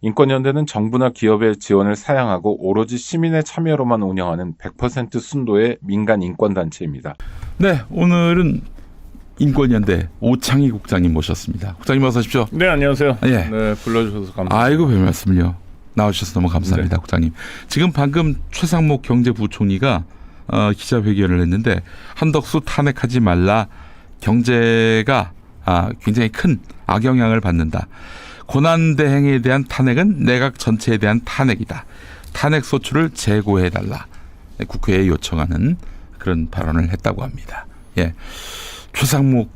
인권연대는 정부나 기업의 지원을 사양하고 오로지 시민의 참여로만 운영하는 100% 순도의 민간 인권단체입니다. 네, 오늘은 인권연대 오창희 국장님 모셨습니다. 국장님 어서 오십시오. 네, 안녕하세요. 예. 네, 불러주셔서 감사합니다. 아이고 별 말씀을요. 나오셔서 너무 감사합니다. 네. 국장님. 지금 방금 최상목 경제부총리가 기자회견을 했는데 한덕수 탄핵하지 말라. 경제가 굉장히 큰 악영향을 받는다. 고난대행에 대한 탄핵은 내각 전체에 대한 탄핵이다. 탄핵 소추를 재고해달라. 국회에 요청하는 그런 발언을 했다고 합니다. 예, 최상목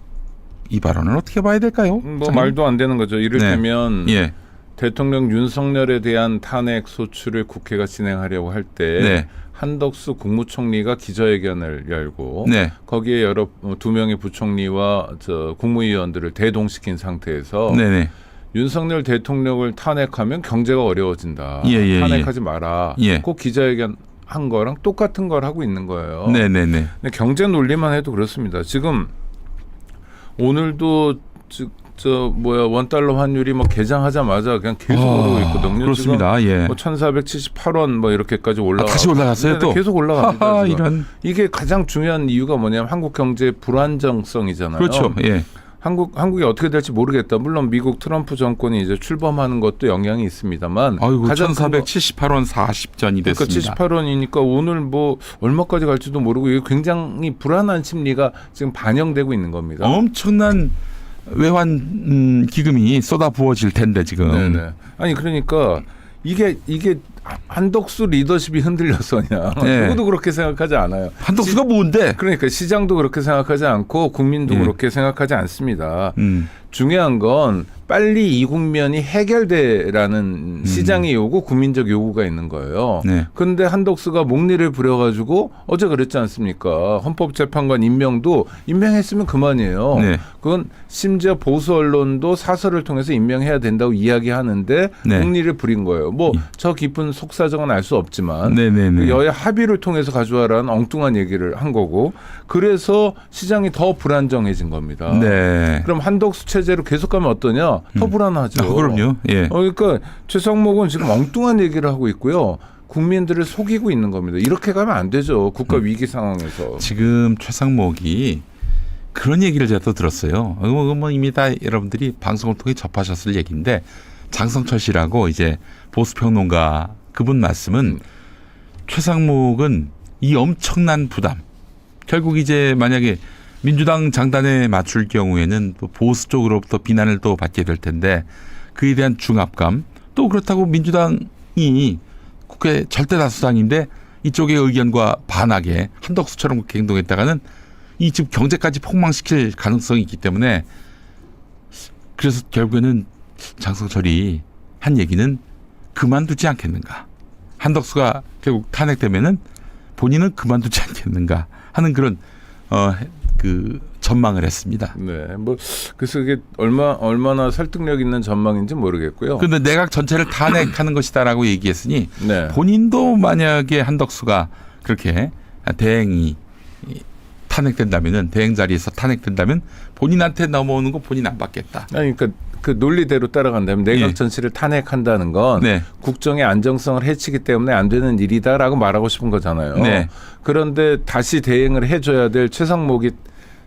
이 발언을 어떻게 봐야 될까요? 말도 안 되는 거죠. 이를테면 예. 대통령 윤석열에 대한 탄핵 소추를 국회가 진행하려고 할 때 네. 한덕수 국무총리가 기자회견을 열고 네. 거기에 두 명의 부총리와 국무위원들을 대동시킨 상태에서 네네. 윤석열 대통령을 탄핵하면 경제가 어려워진다. 예. 탄핵하지 마라. 예. 꼭 기자회견 한 거랑 똑같은 걸 하고 있는 거예요. 네네네. 근데 경제 논리만 해도 그렇습니다. 지금 오늘도 $1 환율이 개장하자마자 그냥 계속 오르고 있거든요. 그렇습니다. 지금 예. 1,478원 이렇게까지 올라가. 다시 올라갔어요 또? 계속 올라갑니다. 이런. 이게 가장 중요한 이유가 뭐냐면 한국 경제의 불안정성이잖아요. 그렇죠. 예. 한국이 어떻게 될지 모르겠다. 물론 미국 트럼프 정권이 이제 출범하는 것도 영향이 있습니다만. 아이고 1,478원 40전이 됐습니다. 그러니까 78원이니까 오늘 얼마까지 갈지도 모르고 이게 굉장히 불안한 심리가 지금 반영되고 있는 겁니다. 엄청난 외환 기금이 쏟아 부어질 텐데 지금. 네네. 아니 그러니까 이게 한덕수 리더십이 흔들려서냐. 네. 누구도 그렇게 생각하지 않아요. 한덕수가 뭔데? 그러니까 시장도 그렇게 생각하지 않고 국민도 그렇게 생각하지 않습니다. 중요한 건 빨리 이 국면이 해결되라는 시장의 요구, 국민적 요구가 있는 거예요. 그런데 한덕수가 목리를 부려가지고 어제 그랬지 않습니까? 헌법재판관 임명했으면 그만이에요. 네. 그건 심지어 보수 언론도 사설을 통해서 임명해야 된다고 이야기하는데 목리를 부린 거예요. 저 깊은 속사정은 알 수 없지만 여야 합의를 통해서 가져와라는 엉뚱한 얘기를 한 거고 그래서 시장이 더 불안정해진 겁니다. 네. 그럼 한덕수 체제로 계속 가면 어떠냐? 더 불안하죠. 그럼요. 예. 그러니까 최상목은 지금 엉뚱한 얘기를 하고 있고요. 국민들을 속이고 있는 겁니다. 이렇게 가면 안 되죠. 국가 위기 상황에서. 지금 최상목이 그런 얘기를 제가 또 들었어요. 이미 다 여러분들이 방송을 통해 접하셨을 얘기인데 장성철 씨라고 이제 보수평론가 그분 말씀은 최상목은 이 엄청난 부담 결국 이제 만약에 민주당 장단에 맞출 경우에는 보수 쪽으로부터 비난을 또 받게 될 텐데 그에 대한 중압감 또 그렇다고 민주당이 국회 절대 다수당인데 이쪽의 의견과 반하게 한덕수처럼 그렇게 행동했다가는 이 지금 경제까지 폭망시킬 가능성이 있기 때문에 그래서 결국에는 장성철이 한 얘기는 그만두지 않겠는가. 한덕수가 결국 탄핵되면은 본인은 그만두지 않겠는가 하는 그런 그 전망을 했습니다. 네, 그래서 이게 얼마나 설득력 있는 전망인지 모르겠고요. 그런데 내각 전체를 탄핵하는 것이다라고 얘기했으니 네. 본인도 만약에 한덕수가 그렇게 대행이 탄핵된다면은 대행 자리에서 탄핵된다면 본인한테 넘어오는 거 본인 안 받겠다. 아니, 그러니까 그 논리대로 따라간다면 내각 전체를 탄핵한다는 건 국정의 안정성을 해치기 때문에 안 되는 일이다라고 말하고 싶은 거잖아요. 그런데 다시 대행을 해줘야 될 최상목이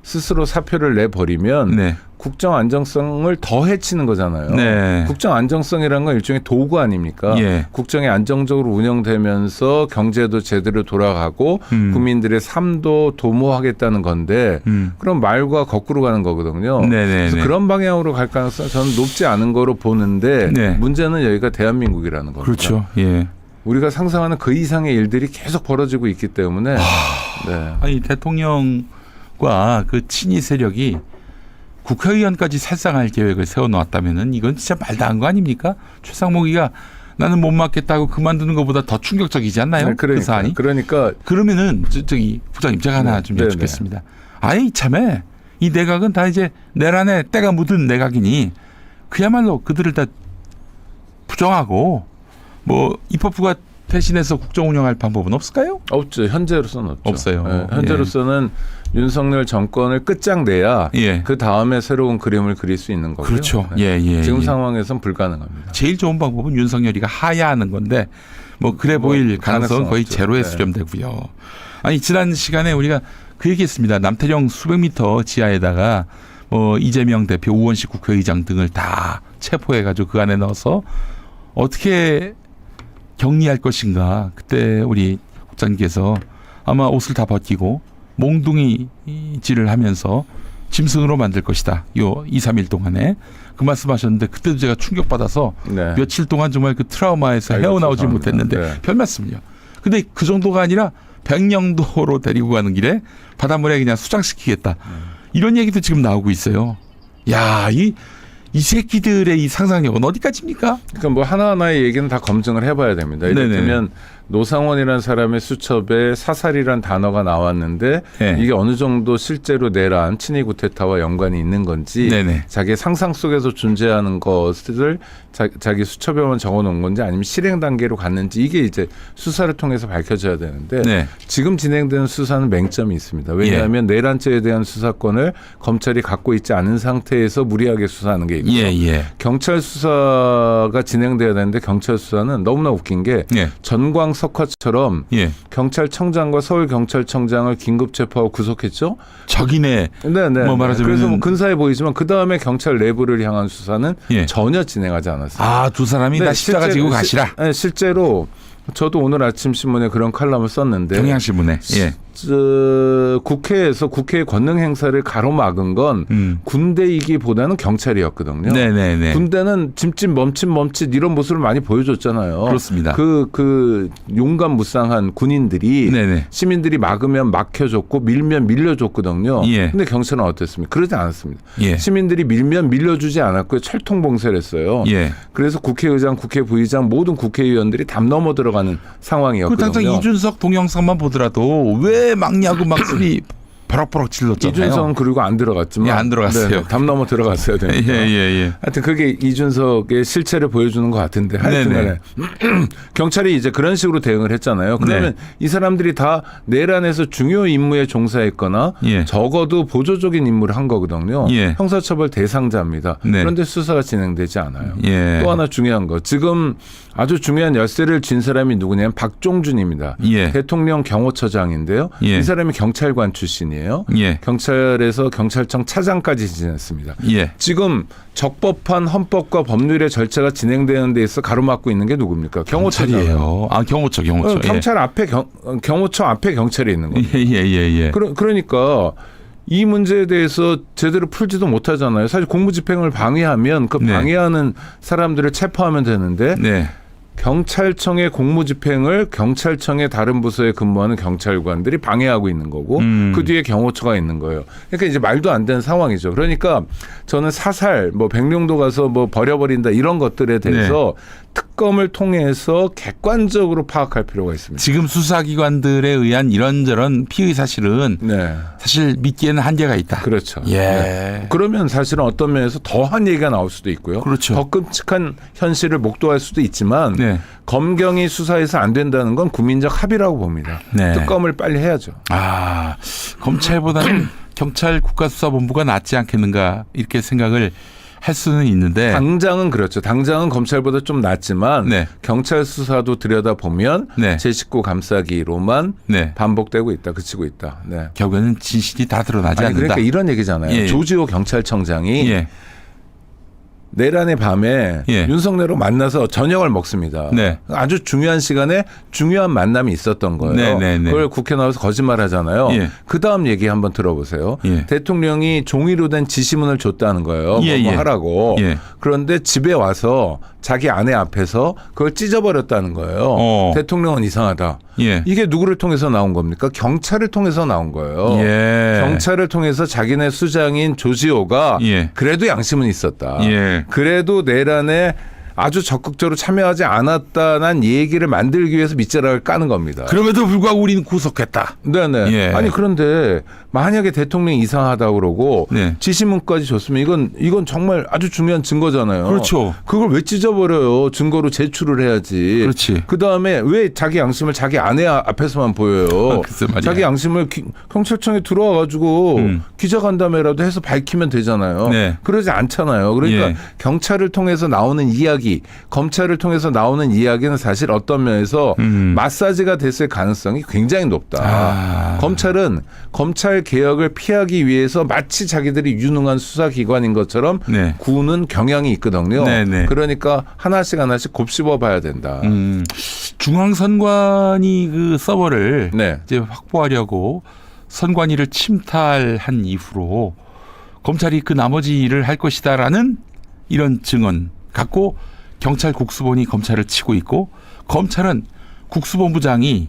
스스로 사표를 내버리면 국정 안정성을 더 해치는 거잖아요. 국정 안정성이라는 건 일종의 도구 아닙니까? 국정이 안정적으로 운영되면서 경제도 제대로 돌아가고 국민들의 삶도 도모하겠다는 건데 그럼 말과 거꾸로 가는 거거든요. 그래서 그런 방향으로 갈 가능성은 저는 높지 않은 거로 보는데 문제는 여기가 대한민국이라는 겁니다. 그렇죠. 예. 우리가 상상하는 그 이상의 일들이 계속 벌어지고 있기 때문에 아니 대통령과 그 친위 세력이 국회의원까지 살상할 계획을 세워놓았다면은 이건 진짜 말도 안 거 아닙니까? 최상목이가 나는 못 맡겠다고 그만두는 것보다 더 충격적이지 않나요? 그 사안이? 그러면은 저기 부장님 제가 하나 좀 여쭙겠습니다. 아예 이참에 이 내각은 다 이제 내란에 때가 묻은 내각이니 그야말로 그들을 다 부정하고 입법부가 대신해서 국정 운영할 방법은 없을까요? 없죠. 현재로서는 없죠. 없어요. 현재로서는 윤석열 정권을 끝장내야 예. 그 다음에 새로운 그림을 그릴 수 있는 거고요. 그렇죠. 네. 예, 예, 지금 예. 상황에선 불가능합니다. 제일 좋은 방법은 윤석열이가 하야하는 건데 뭐 그래 보일 가능성은 거의 없죠. 제로에 네. 수렴되고요. 아니 지난 시간에 우리가 그 얘기했습니다. 남태령 수백 미터 지하에다가 뭐 이재명 대표, 우원식 국회의장 등을 다 체포해가지고 그 안에 넣어서 어떻게 격리할 것인가. 그때 우리 국장님께서 아마 옷을 다 벗기고 몽둥이질을 하면서 짐승으로 만들 것이다. 요 2, 3일 동안에 그 말씀하셨는데 그때도 제가 충격받아서 네. 며칠 동안 정말 그 트라우마에서 아이고, 헤어나오지 죄송합니다. 못했는데 네. 별 말씀을요. 근데 그 정도가 아니라 백령도로 데리고 가는 길에 바닷물에 그냥 수장시키겠다. 이런 얘기도 지금 나오고 있어요. 야, 이 새끼들의 이 상상력은 어디까지입니까? 그러니까 뭐 하나하나의 얘기는 다 검증을 해봐야 됩니다. 이를테면 노상원이라는 사람의 수첩에 사살이란 단어가 나왔는데 네. 이게 어느 정도 실제로 내란 친위 구테타와 연관이 있는 건지 네네. 자기의 상상 속에서 존재하는 것을 자기 수첩에만 적어놓은 건지 아니면 실행 단계로 갔는지 이게 이제 수사를 통해서 밝혀져야 되는데 네. 지금 진행되는 수사는 맹점이 있습니다. 왜냐하면 내란죄에 대한 수사권을 검찰이 갖고 있지 않은 상태에서 무리하게 수사하는 게 있고요. 예, 예. 경찰 수사가 진행돼야 되는데 경찰 수사는 너무나 웃긴 게 예. 전광 석화처럼 예. 경찰청장과 서울경찰청장을 긴급 체포하고 구속했죠. 적이네. 네네. 뭐 말하자면 그래서 뭐 근사해 보이지만 그 다음에 경찰 내부를 향한 수사는 예. 전혀 진행하지 않았어요. 아, 두 사람이 다 십자가 지고 가시라. 실제로 저도 오늘 아침 신문에 그런 칼럼을 썼는데 경향신문에. 예. 국회에서 국회의 권능 행사를 가로막은 건 군대이기보다는 경찰이었거든요. 네네네. 군대는 짐짓 멈칫 이런 모습을 많이 보여줬잖아요. 그렇습니다. 그 용감무쌍한 군인들이 네네. 시민들이 막으면 막혀줬고 밀면 밀려줬거든요. 예. 근데 경찰은 어땠습니까? 그러지 않았습니다. 예. 시민들이 밀면 밀려주지 않았고요. 철통 봉쇄를 했어요. 예. 그래서 국회의장, 국회부의장 모든 국회의원들이 담 넘어 들어가는 그 상황이었거든요. 당장 이준석 동영상만 보더라도 왜 막냐고 막 소리 버럭버럭 질렀잖아요. 이준석은 그리고 안 들어갔지만 예, 안 들어갔어요. 네, 담 넘어 들어갔어야 됩니다. 예. 하여튼 그게 이준석의 실체를 보여주는 것 같은데 하여튼 경찰이 이제 그런 식으로 대응을 했잖아요. 그러면 이 사람들이 다 내란에서 중요 임무에 종사했거나 적어도 보조적인 임무를 한 거거든요. 형사처벌 대상자입니다. 그런데 수사가 진행되지 않아요. 또 하나 중요한 거. 지금 아주 중요한 열쇠를 쥔 사람이 누구냐면 박종준입니다. 대통령 경호처장인데요. 이 사람이 경찰관 출신이에요. 경찰에서 경찰청 차장까지 지냈습니다. 지금 적법한 헌법과 법률의 절차가 진행되는 데 있어 가로막고 있는 게 누굽니까? 경호처예요. 아, 경호처. 경찰 앞에 경호처 앞에 경찰이 있는 거예요. 예. 그러니까 이 문제에 대해서 제대로 풀지도 못하잖아요. 사실 공무집행을 방해하면 그 방해하는 사람들을 체포하면 되는데 경찰청의 공무집행을 경찰청의 다른 부서에 근무하는 경찰관들이 방해하고 있는 거고 그 뒤에 경호처가 있는 거예요. 그러니까 이제 말도 안 되는 상황이죠. 그러니까 저는 사살, 뭐 백령도 가서 뭐 버려버린다 이런 것들에 대해서 특검을 통해서 객관적으로 파악할 필요가 있습니다. 지금 수사기관들에 의한 이런저런 피의 사실은 사실 믿기에는 한계가 있다. 그렇죠. 예. 그러면 사실은 어떤 면에서 더한 얘기가 나올 수도 있고요. 그렇죠. 더 끔찍한 현실을 목도할 수도 있지만 검경이 수사해서 안 된다는 건 국민적 합의라고 봅니다. 특검을 빨리 해야죠. 아, 검찰보다는 경찰 국가수사본부가 낫지 않겠는가 이렇게 생각을 할 수는 있는데 당장은 그렇죠. 당장은 검찰보다 좀 낫지만 경찰 수사도 들여다보면 제 식구 감싸기로만 반복되고 있다. 그치고 있다. 결국에는 진실이 다 드러나지 않는다. 그러니까 이런 얘기잖아요. 조지호 경찰청장이 내란의 밤에 윤석열하고 만나서 저녁을 먹습니다. 아주 중요한 시간에 중요한 만남이 있었던 거예요. 그걸 국회 나와서 거짓말 하잖아요. 그다음 얘기 한번 들어보세요. 대통령이 종이로 된 지시문을 줬다는 거예요. 뭐 하라고. 그런데 집에 와서 자기 아내 앞에서 그걸 찢어버렸다는 거예요. 대통령은 이상하다. 이게 누구를 통해서 나온 겁니까? 경찰을 통해서 나온 거예요. 경찰을 통해서 자기네 수장인 조지호가 그래도 양심은 있었다. 그래도 내란에 아주 적극적으로 참여하지 않았다는 얘기를 만들기 위해서 밑자락을 까는 겁니다. 그럼에도 불구하고 우리는 구속했다. 네네. 예. 아니 그런데 만약에 대통령이 이상하다고 그러고 네. 지시문까지 줬으면 이건 정말 아주 중요한 증거잖아요. 그렇죠. 그걸 왜 찢어버려요? 증거로 제출을 해야지. 그렇지. 그다음에 왜 자기 양심을 자기 아내 앞에서만 보여요? 글쎄 말이야. 자기 양심을 경찰청에 들어와가지고 기자간담회라도 해서 밝히면 되잖아요. 네. 그러지 않잖아요. 그러니까 예. 경찰을 통해서 나오는 이야기, 검찰을 통해서 나오는 이야기는 사실 어떤 면에서 마사지가 됐을 가능성이 굉장히 높다. 검찰은 검찰 개혁을 피하기 위해서 마치 자기들이 유능한 수사기관인 것처럼 네. 구는 경향이 있거든요. 네네. 그러니까 하나씩 곱씹어 봐야 된다. 중앙선관위 그 서버를 네. 이제 확보하려고 선관위를 침탈한 이후로 검찰이 그 나머지 일을 할 것이다라는 이런 증언 갖고 경찰 국수본이 검찰을 치고 있고 검찰은 국수본부장이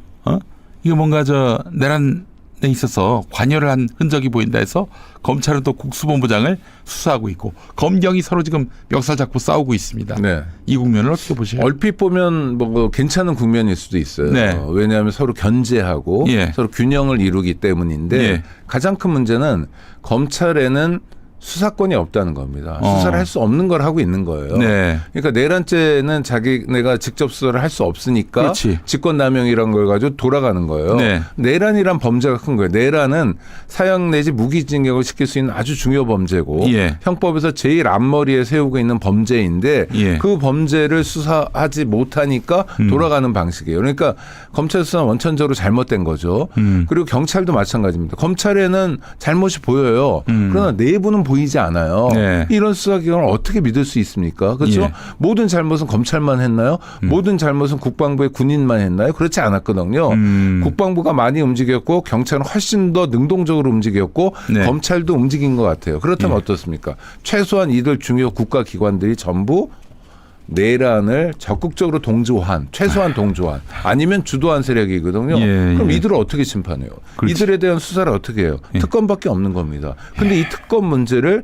이거 뭔가 내란에 있어서 관여를 한 흔적이 보인다 해서 검찰은 또 국수본부장을 수사하고 있고 검경이 서로 지금 멱살 잡고 싸우고 있습니다. 네. 이 국면을 어떻게 보세요? 얼핏 보면 뭐 괜찮은 국면일 수도 있어요. 네. 왜냐하면 서로 견제하고 예. 서로 균형을 이루기 때문인데 예. 가장 큰 문제는 검찰에는 수사권이 없다는 겁니다. 수사를 할 수 없는 걸 하고 있는 거예요. 네. 그러니까 내란죄는 자기네가 직접 수사를 할 수 없으니까 그렇지. 직권남용이라는 걸 가지고 돌아가는 거예요. 네. 내란이란 범죄가 큰 거예요. 내란은 사형 내지 무기징역을 시킬 수 있는 아주 중요 범죄고 예. 형법에서 제일 앞머리에 세우고 있는 범죄인데 예. 그 범죄를 수사하지 못하니까 돌아가는 방식이에요. 그러니까 검찰 수사는 원천적으로 잘못된 거죠. 그리고 경찰도 마찬가지입니다. 검찰에는 잘못이 보여요. 그러나 내부는 보이지 않아요. 네. 이런 수사기관을 어떻게 믿을 수 있습니까? 그렇죠? 예. 모든 잘못은 검찰만 했나요? 모든 잘못은 국방부의 군인만 했나요? 그렇지 않았거든요. 국방부가 많이 움직였고 경찰은 훨씬 더 능동적으로 움직였고 네. 검찰도 움직인 것 같아요. 그렇다면 예. 어떻습니까? 최소한 이들 중요 국가기관들이 전부 내란을 적극적으로 동조한, 최소한 동조한, 아니면 주도한 세력이거든요. 예, 그럼 예. 이들을 어떻게 심판해요? 그렇지. 이들에 대한 수사를 어떻게 해요? 예. 특검밖에 없는 겁니다. 근데 이 특검 문제를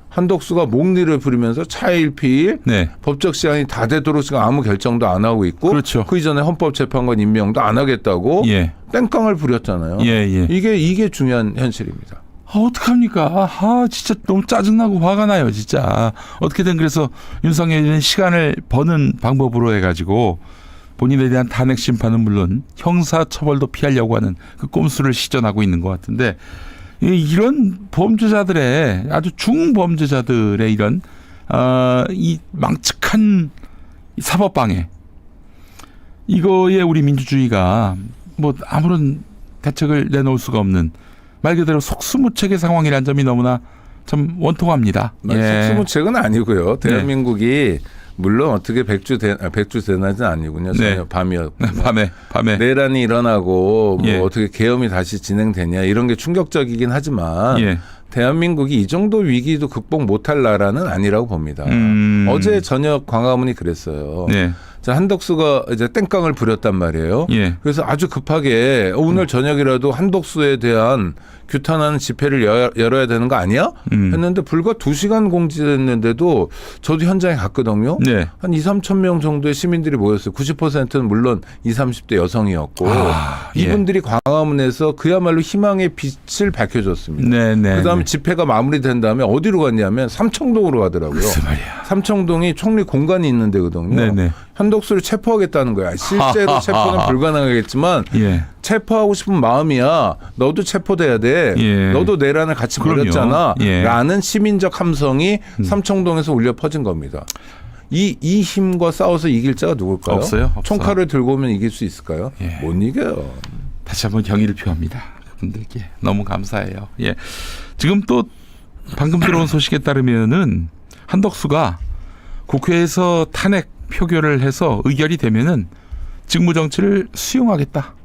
한덕수가 목리를 부리면서 차일피일 네. 법적 시한이 다 되도록 지금 아무 결정도 안 하고 있고 그렇죠. 그 이전에 헌법재판관 임명도 안 하겠다고 예. 땡깡을 부렸잖아요. 예, 예. 이게 중요한 현실입니다. 어떡합니까? 진짜 너무 짜증나고 화가 나요, 진짜. 어떻게든 그래서 윤석열이는 시간을 버는 방법으로 해가지고 본인에 대한 탄핵 심판은 물론 형사 처벌도 피하려고 하는 그 꼼수를 시전하고 있는 것 같은데 이런 범죄자들의 아주 중범죄자들의 이런 이 망측한 사법방해 이거에 우리 민주주의가 뭐 아무런 대책을 내놓을 수가 없는 말 그대로 속수무책의 상황이라는 점이 너무나 참 원통합니다. 속수무책은 아니고요. 대한민국이 물론 어떻게 백주대낮은 아니군요. 전혀 네. 밤이었고. 밤에. 내란이 일어나고 뭐 예. 어떻게 계엄이 다시 진행되냐 이런 게 충격적이긴 하지만 예. 대한민국이 이 정도 위기도 극복 못할 나라는 아니라고 봅니다. 어제 저녁 광화문이 그랬어요. 네. 자, 한덕수가 이제 땡깡을 부렸단 말이에요. 예. 그래서 아주 급하게 오늘 저녁이라도 한덕수에 대한 규탄하는 집회를 열어야 되는 거 아니야? 했는데 불과 2시간 공지됐는데도 저도 현장에 갔거든요. 네. 한 2, 3천 명 정도의 시민들이 모였어요. 90%는 물론 20, 30대 여성이었고 예. 이분들이 광화문에서 그야말로 희망의 빛을 밝혀줬습니다. 네. 그다음에 집회가 마무리된 다음에 어디로 갔냐면 삼청동으로 가더라고요. 글쎄 말이야. 삼청동이 총리 공간이 있는 데거든요. 네네. 한덕수를 체포하겠다는 거야. 실제로 체포는 불가능하겠지만 예. 체포하고 싶은 마음이야. 너도 체포돼야 돼. 예. 너도 내란을 같이 그럼요. 벌였잖아. 예. 라는 시민적 함성이 삼청동에서 울려 퍼진 겁니다. 이 힘과 싸워서 이길 자가 누굴까요? 없어요. 총칼을 들고 오면 이길 수 있을까요? 예. 못 이겨요. 다시 한번 경의를 표합니다. 그분들께 너무 감사해요. 예. 지금 또 방금 들어온 소식에 따르면은 한덕수가 국회에서 탄핵 표결을 해서 의결이 되면은 직무정지를 수용하겠다.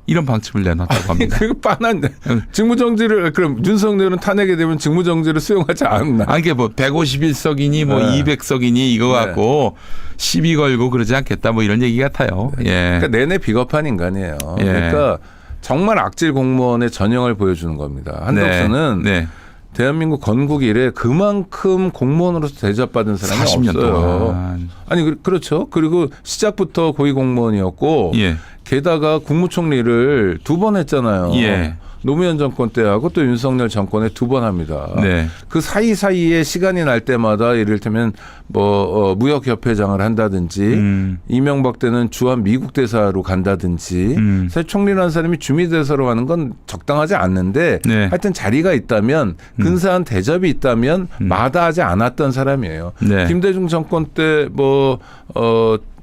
이런 방침을 내놨다고 합니다. 그거 빤한데. 직무정지를 그럼 윤석열은 탄핵이 되면 직무정지를 수용하지 않나? 이게 뭐 151석이니 뭐 네. 200석이니 이거 갖고 시비 걸고 그러지 않겠다 뭐 이런 얘기 같아요. 예. 그러니까 내내 비겁한 인간이에요. 예. 그러니까 정말 악질 공무원의 전형을 보여주는 겁니다. 한덕수는 네. 대한민국 건국 이래 그만큼 공무원으로서 대접받은 사람이 40년 없어요. 동안. 아니 그렇죠. 그리고 시작부터 고위공무원이었고 예. 게다가 국무총리를 2번 했잖아요. 예. 노무현 정권 때하고 또 윤석열 정권에 2번 합니다. 네. 그 사이사이에 시간이 날 때마다 이를테면 무역협회장을 한다든지 이명박 때는 주한 미국 대사로 간다든지 사실 총리라는 사람이 주미대사로 가는 건 적당하지 않는데 네. 하여튼 자리가 있다면 근사한 대접이 있다면 마다하지 않았던 사람이에요. 네. 김대중 정권 때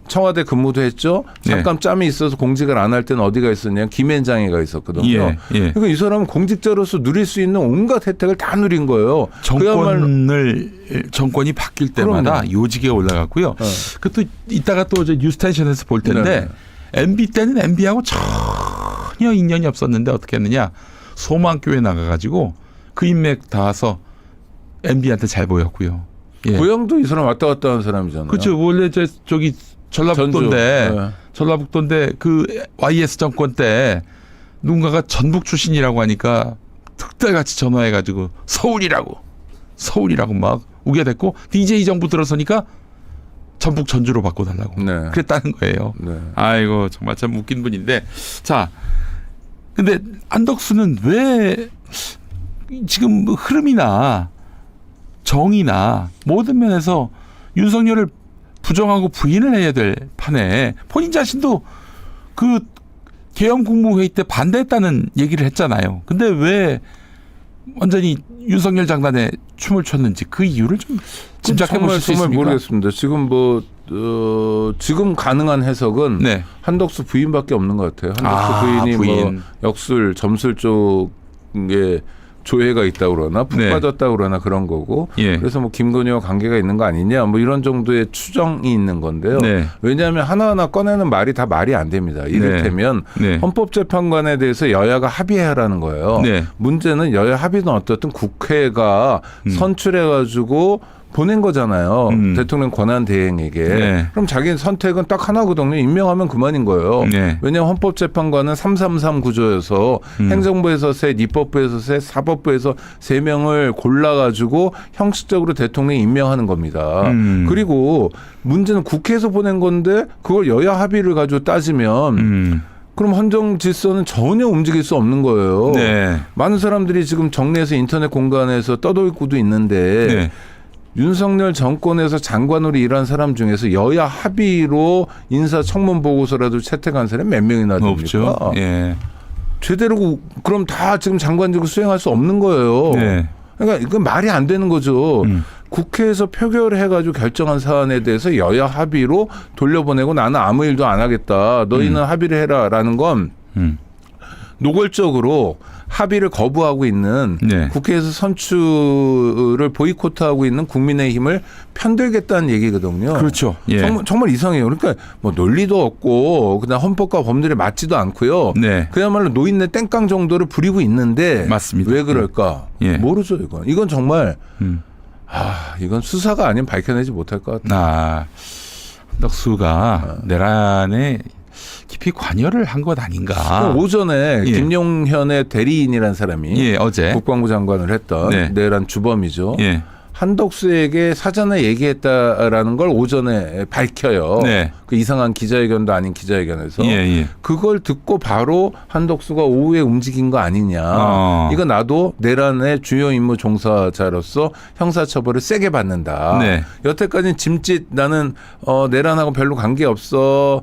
청와대 근무도 했죠. 잠깐 짬이 있어서 공직을 안 할 때는 어디가 있었냐. 김앤장애가 있었거든요. 예. 그러니까 이 사람은 공직자로서 누릴 수 있는 온갖 혜택을 다 누린 거예요. 정권이 바뀔 때마다 그럼요. 요직에 올라갔고요. 그것도 이따가 또 뉴스텐션에서 볼 텐데 네네. MB 때는 MB하고 전혀 인연이 없었는데 어떻게 했느냐. 소망교회 나가가지고 그 인맥 닿아서 MB한테 잘 보였고요. 예. 고향도 이 사람 왔다 갔다 하는 사람이잖아요. 그렇죠. 원래 저기 전라북도인데 네. 전라북도인데 그 YS 정권 때 누군가가 전북 출신이라고 하니까 특달같이 전화해가지고 서울이라고 막 우겨댔고 DJ 정부 들어서니까 전북 전주로 바꿔달라고 네. 그랬다는 거예요. 네. 아이고 정말 참 웃긴 분인데 자 근데 안덕수는 왜 지금 흐름이나 정의나 모든 면에서 윤석열을 부정하고 부인을 해야 될 판에 본인 자신도 그 계엄 국무회의 때 반대했다는 얘기를 했잖아요. 근데 왜 완전히 윤석열 장단에 춤을 췄는지 그 이유를 좀 짐작해 보실 수 있습니까? 모르겠습니다. 지금 지금 가능한 해석은 네. 한덕수 부인밖에 없는 것 같아요. 한덕수 부인이 역술, 점술 쪽에 조회가 있다고 그러나 푹 네. 빠졌다고 그러나 그런 거고 예. 그래서 김건희와 관계가 있는 거 아니냐 이런 정도의 추정이 있는 건데요. 네. 왜냐하면 하나하나 꺼내는 말이 다 말이 안 됩니다. 이를테면 네. 헌법재판관에 대해서 여야가 합의해라는 거예요. 네. 문제는 여야 합의는 어떻든 국회가 선출해가지고 보낸 거잖아요. 대통령 권한 대행에게. 네. 그럼 자기 선택은 딱 하나거든요. 임명하면 그만인 거예요. 네. 왜냐하면 헌법재판관은 333 구조여서 행정부에서 셋, 입법부에서 셋, 사법부에서 3명을 골라가지고 형식적으로 대통령이 임명하는 겁니다. 그리고 문제는 국회에서 보낸 건데 그걸 여야 합의를 가지고 따지면 그럼 헌정 질서는 전혀 움직일 수 없는 거예요. 네. 많은 사람들이 지금 정리해서 인터넷 공간에서 떠돌고도 있는데 네. 윤석열 정권에서 장관으로 일한 사람 중에서 여야 합의로 인사청문 보고서라도 채택한 사람이 몇 명이나 됩니까? 없죠. 예. 제대로 그럼 다 지금 장관직을 수행할 수 없는 거예요. 네. 그러니까 이건 말이 안 되는 거죠. 국회에서 표결을 해가지고 결정한 사안에 대해서 여야 합의로 돌려보내고 나는 아무 일도 안 하겠다. 너희는 합의를 해라라는 건 노골적으로 합의를 거부하고 있는 네. 국회에서 선출을 보이콧하고 있는 국민의힘을 편들겠다는 얘기거든요. 그렇죠. 예. 정말 이상해요. 그러니까 뭐 논리도 없고 그다음 헌법과 법률에 맞지도 않고요. 네. 그야말로 노인네 땡깡 정도를 부리고 있는데 맞습니다. 왜 그럴까? 예. 모르죠 이건. 이건 정말 이건 수사가 아니면 밝혀내지 못할 것 같아요. 한덕수가 내란에 깊이 관여를 한 것 아닌가. 오전에 예. 김용현의 대리인이라는 사람이 어제 국방부 장관을 했던 네. 내란 주범이죠. 예. 한덕수에게 사전에 얘기했다라는 걸 오전에 밝혀요. 네. 그 이상한 기자회견도 아닌 기자회견에서 예. 그걸 듣고 바로 한덕수가 오후에 움직인 거 아니냐. 이거 나도 내란의 주요 임무 종사자로서 형사처벌을 세게 받는다. 네. 여태까지는 짐짓 나는 내란하고 별로 관계없어.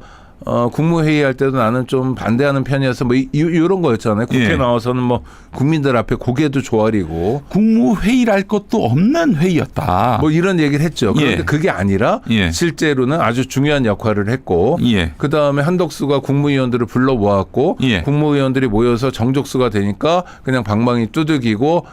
국무회의 할 때도 나는 좀 반대하는 편이어서 뭐 이런 거였잖아요. 국회 예. 나와서는 뭐 국민들 앞에 고개도 조아리고 국무회의랄 것도 없는 회의였다. 뭐 이런 얘기를 했죠. 그런데 그게 아니라 실제로는 아주 중요한 역할을 했고 그다음에 한덕수가 국무위원들을 불러 모았고 국무위원들이 모여서 정족수가 되니까 그냥 방망이 두들기고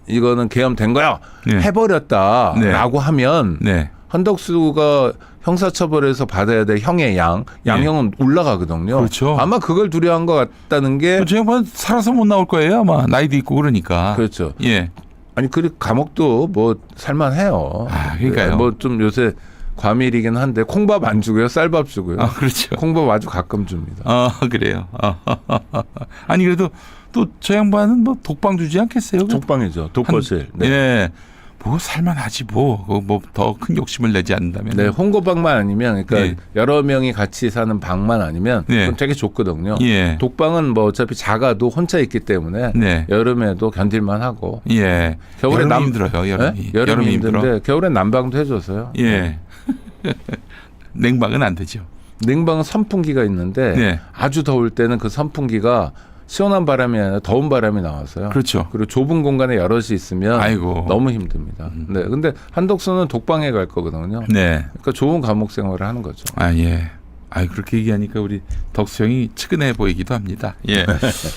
이거는 계엄된 거야. 해버렸다라고 하면 한덕수가 형사처벌에서 받아야 될 형의 양형은 올라가거든요. 그렇죠. 아마 그걸 두려워한 것 같다는 게. 저 양반 살아서 못 나올 거예요. 아마 나이도 있고 그러니까. 그렇죠. 예. 아니 감옥도 뭐 살만해요. 그러니까요. 뭐 좀 요새 과밀이긴 한데 콩밥 안 주고요. 쌀밥 주고요. 아, 그렇죠. 콩밥 아주 가끔 줍니다. 그래요. 아니 그래도 또 저 양반은 뭐 독방 주지 않겠어요? 독방이죠. 독거실. 네. 예. 뭐 살만하지 뭐 더 큰 욕심을 내지 않는다면. 네, 홍고방만 아니면 그러니까 예. 여러 명이 같이 사는 방만 아니면 예. 그건 되게 좋거든요. 예. 독방은 뭐 어차피 작아도 혼자 있기 때문에 네. 여름에도 견딜만 하고. 예. 겨울에 여름이 힘들어요. 여름이. 네? 여름이 힘든데 힘들어. 겨울엔 난방도 해줘서요. 예. 냉방은 안 되죠. 냉방은 선풍기가 있는데 네. 아주 더울 때는 그 선풍기가 시원한 바람이 아니라 더운 바람이 나와서요. 그렇죠. 그리고 좁은 공간에 여럿이 있으면 아이고. 너무 힘듭니다. 네, 근데 한독수는 독방에 갈 거거든요. 네. 그러니까 좋은 감옥 생활을 하는 거죠. 예. 그렇게 얘기하니까 우리 덕수 형이 측은해 보이기도 합니다. 예.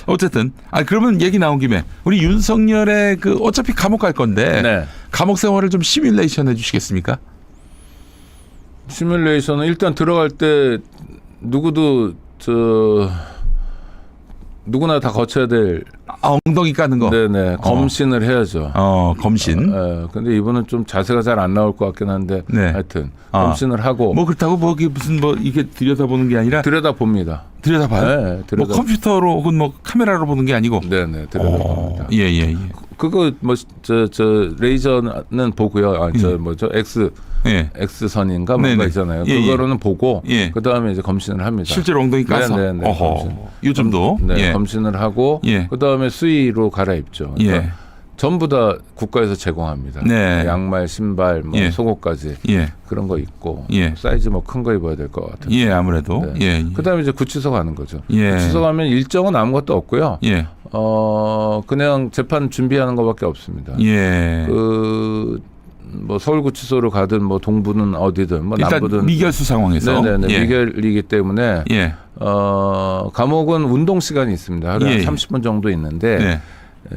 어쨌든, 그러면 얘기 나온 김에 우리 윤석열의 그 어차피 감옥 갈 건데 네. 감옥 생활을 좀 시뮬레이션 해주시겠습니까? 시뮬레이션은 일단 들어갈 때 누구나 다 거쳐야 될 엉덩이 까는 거. 네네 검신을 해야죠. 검신. 근데 이분은 좀 자세가 잘 안 나올 것 같긴 한데 네. 하여튼 검신을 하고 뭐 그렇다고 뭐 이게 무슨 뭐 이게 들여다보는 게 아니라 들여다봅니다. 들여다봐요. 네, 뭐 컴퓨터로 혹은 뭐 카메라로 보는 게 아니고. 네네 들여다봅니다. 예. 그거 뭐 저 레이저는 보고요. X선인가 뭔가 네네. 있잖아요. 예, 그거로는 보고 예. 그다음에 이제 검신을 합니다. 실제로 엉덩이 까서. 네네. 검신. 요즘도. 네, 검신을 하고 예. 그다음에 수의로 갈아입죠. 그러니까 전부 다 국가에서 제공합니다. 네. 양말, 신발, 뭐 예. 속옷까지 예. 그런 거 입고 예. 사이즈 뭐 큰 거 입어야 될 것 같아요. 예, 아무래도. 네. 그다음에 이제 구치소 가는 거죠. 예. 구치소 가면 일정은 아무것도 없고요. 예. 그냥 재판 준비하는 것밖에 없습니다. 예. 뭐 서울구치소로 가든 뭐 동부는 어디든 뭐 일단 남부든 미결수 상황에서. 네네네 예. 미결이기 때문에 예. 감옥은 운동 시간이 있습니다. 하루에 예. 한 30분 정도 있는데 네.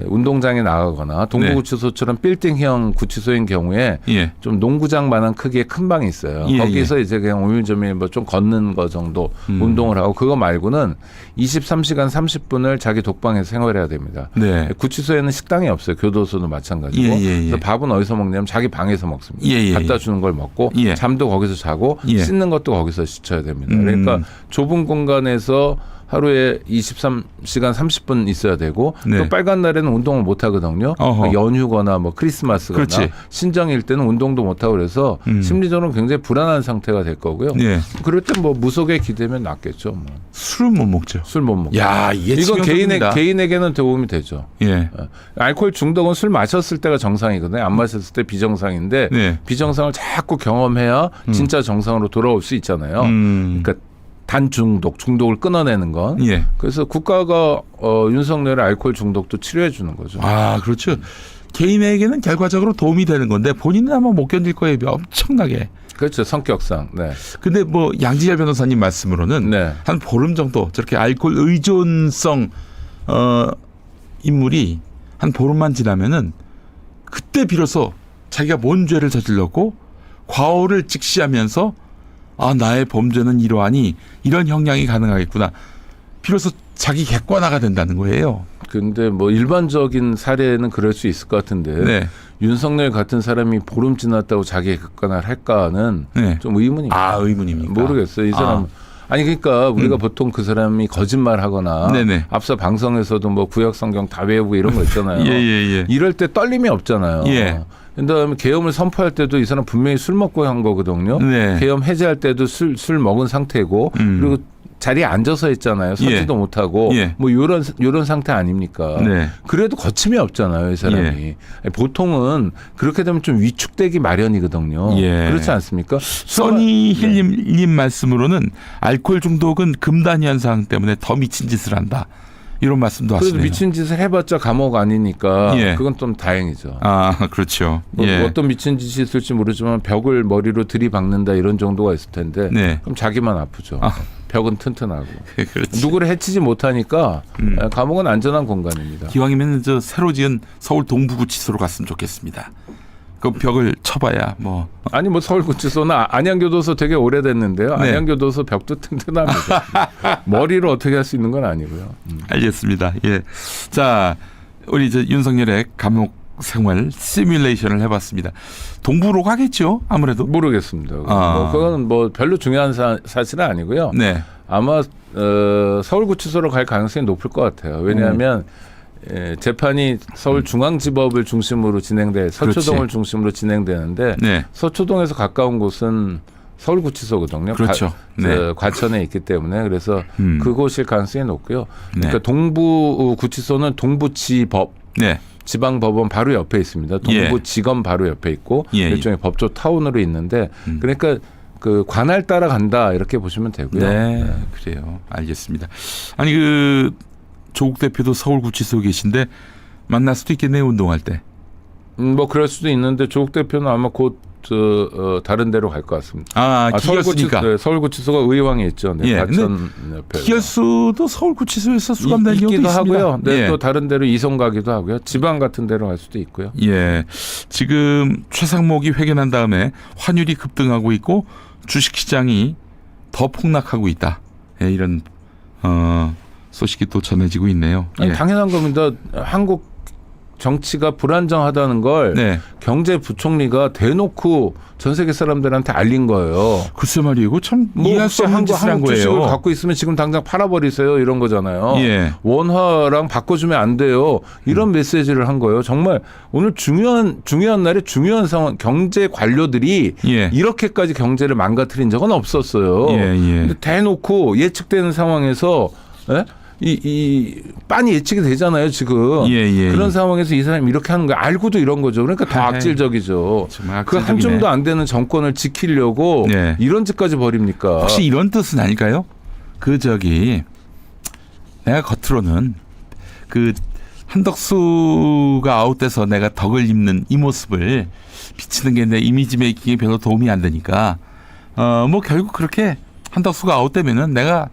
운동장에 나가거나 동부구치소처럼 빌딩형 구치소인 경우에 예. 좀 농구장만한 크기의 큰 방이 있어요. 예, 거기서 이제 그냥 오밀조밀 뭐 좀 걷는 거 정도 운동을 하고 그거 말고는 23시간 30분을 자기 독방에서 생활해야 됩니다. 네. 구치소에는 식당이 없어요. 교도소도 마찬가지고. 예. 그래서 밥은 어디서 먹냐면 자기 방에서 먹습니다. 예. 갖다 주는 걸 먹고 예. 잠도 거기서 자고 예. 씻는 것도 거기서 씻어야 됩니다. 그러니까 좁은 공간에서 하루에 23시간 30분 있어야 되고 네. 또 빨간 날에는 운동을 못 하거든요. 어허. 연휴거나 뭐 크리스마스거나 그렇지. 신정일 때는 운동도 못 하고 그래서 심리적으로 굉장히 불안한 상태가 될 거고요. 예. 그럴 땐 뭐 무속에 기대면 낫겠죠. 뭐. 술은 못 먹죠. 술 못 먹고. 야, 이게 이건 치명적입니다. 개인에게는 도움이 되죠. 예. 알코올 중독은 술 마셨을 때가 정상이거든요. 안 마셨을 때 비정상인데 네. 비정상을 자꾸 경험해야 진짜 정상으로 돌아올 수 있잖아요. 그러니까 중독을 끊어내는 건. 예. 그래서 국가가 윤석열의 알코올 중독도 치료해 주는 거죠. 그렇죠. 개인에게는 결과적으로 도움이 되는 건데 본인은 아마 못 견딜 거예요. 엄청나게. 그렇죠. 성격상. 네. 근데 뭐 양지열 변호사님 말씀으로는 네. 한 보름 정도 저렇게 알코올 의존성 인물이 한 보름만 지나면은 그때 비로소 자기가 뭔 죄를 저질렀고 과오를 직시하면서 나의 범죄는 이러하니 이런 형량이 가능하겠구나. 비로소 자기 객관화가 된다는 거예요. 근데 뭐 일반적인 사례는 그럴 수 있을 것 같은데 네. 윤석열 같은 사람이 보름 지났다고 자기 객관화를 할까는 네. 좀 의문입니다. 의문입니까? 모르겠어요. 이 사람 아니 그러니까 우리가 보통 그 사람이 거짓말하거나 네네. 앞서 방송에서도 뭐 구약 성경 다 외우고 이런 거 있잖아요. 예. 이럴 때 떨림이 없잖아요. 예. 그다음에 계엄을 선포할 때도 이 사람 분명히 술 먹고 한 거거든요. 네. 계엄 해제할 때도 술 먹은 상태고 그리고 자리에 앉아서 했잖아요. 서지도 못하고 뭐 이런 상태 아닙니까? 네. 그래도 거침이 없잖아요, 이 사람이. 보통은 그렇게 되면 좀 위축되기 마련이거든요. 그렇지 않습니까? 써니힐님 말씀으로는 알코올 중독은 금단 현상 때문에 더 미친 짓을 한다. 이런 말씀도 하시네요. 그래도 미친 짓을 해봤자 감옥 아니니까 그건 좀 다행이죠. 그렇죠. 뭐 어떤 미친 짓이 있을지 모르지만 벽을 머리로 들이박는다 이런 정도가 있을 텐데 그럼 자기만 아프죠. 벽은 튼튼하고. 누구를 해치지 못하니까 감옥은 안전한 공간입니다. 기왕이면 새로 지은 서울 동부구치소로 갔으면 좋겠습니다. 그 벽을 쳐봐야 뭐. 아니 뭐 서울구치소는 안양교도소 되게 오래됐는데요. 안양교도소 벽도 튼튼합니다. 머리로 어떻게 할 수 있는 건 아니고요. 알겠습니다. 예. 자, 우리 윤석열의 감옥 생활 시뮬레이션을 해봤습니다. 동부로 가겠죠, 아무래도. 모르겠습니다. 뭐 그건 뭐 별로 중요한 사실은 아니고요. 네. 아마 서울구치소로 갈 가능성이 높을 것 같아요. 왜냐하면 재판이 서울중앙지법을 중심으로 서초동을 중심으로 진행되는데 네. 서초동에서 가까운 곳은 서울구치소거든요. 그렇죠. 네. 과천에 있기 때문에 그래서 그곳일 가능성이 높고요. 그러니까 네. 동부구치소는 동부지법, 네. 지방법원 바로 옆에 있습니다. 동부지검 바로 옆에 있고 일종의 법조 타운으로 있는데 그러니까 그 관할 따라 간다 이렇게 보시면 되고요. 네, 그래요. 알겠습니다. 아니 그 조국 대표도 서울구치소에 계신데 만날 수도 있겠네요, 운동할 때. 뭐 그럴 수도 있는데 조국 대표는 아마 곧 다른 데로 갈 것 같습니다. 기결수니까. 서울구치소가 의왕에 있죠. 네, 과천 옆에. 기결수도 서울구치소에서 수감되는 경우도 있습니다. 하고요. 네, 또 다른 데로 이송 가기도 하고요. 지방 같은 데로 갈 수도 있고요. 예, 지금 최상목이 회견한 다음에 환율이 급등하고 있고 주식시장이 더 폭락하고 있다. 예, 이런 소식이 또 전해지고 있네요. 아니, 당연한 겁니다. 한국 정치가 불안정하다는 걸 경제부총리가 대놓고 전 세계 사람들한테 알린 거예요. 글쎄 말이고 참 이해할 수 없는 짓을 한 한국 주식을 거예요. 갖고 있으면 지금 당장 팔아버리세요 이런 거잖아요. 예. 원화랑 바꿔주면 안 돼요. 이런 메시지를 한 거예요. 정말 오늘 중요한 날에 중요한 상황 경제 관료들이 이렇게까지 경제를 망가뜨린 적은 없었어요. 근데 대놓고 예측되는 상황에서 이 빤히 예측이 되잖아요 지금. 그런 상황에서 이 사람이 이렇게 하는 거 알고도 이런 거죠. 그러니까 더 악질적이죠. 그 한 줌도 안 되는 정권을 지키려고 이런 짓까지 벌입니까? 혹시 이런 뜻은 아닐까요? 내가 겉으로는 그 한덕수가 아웃돼서 내가 덕을 입는 이 모습을 비치는 게 내 이미지 메이킹에 별로 도움이 안 되니까 뭐 결국 그렇게 한덕수가 아웃되면은 내가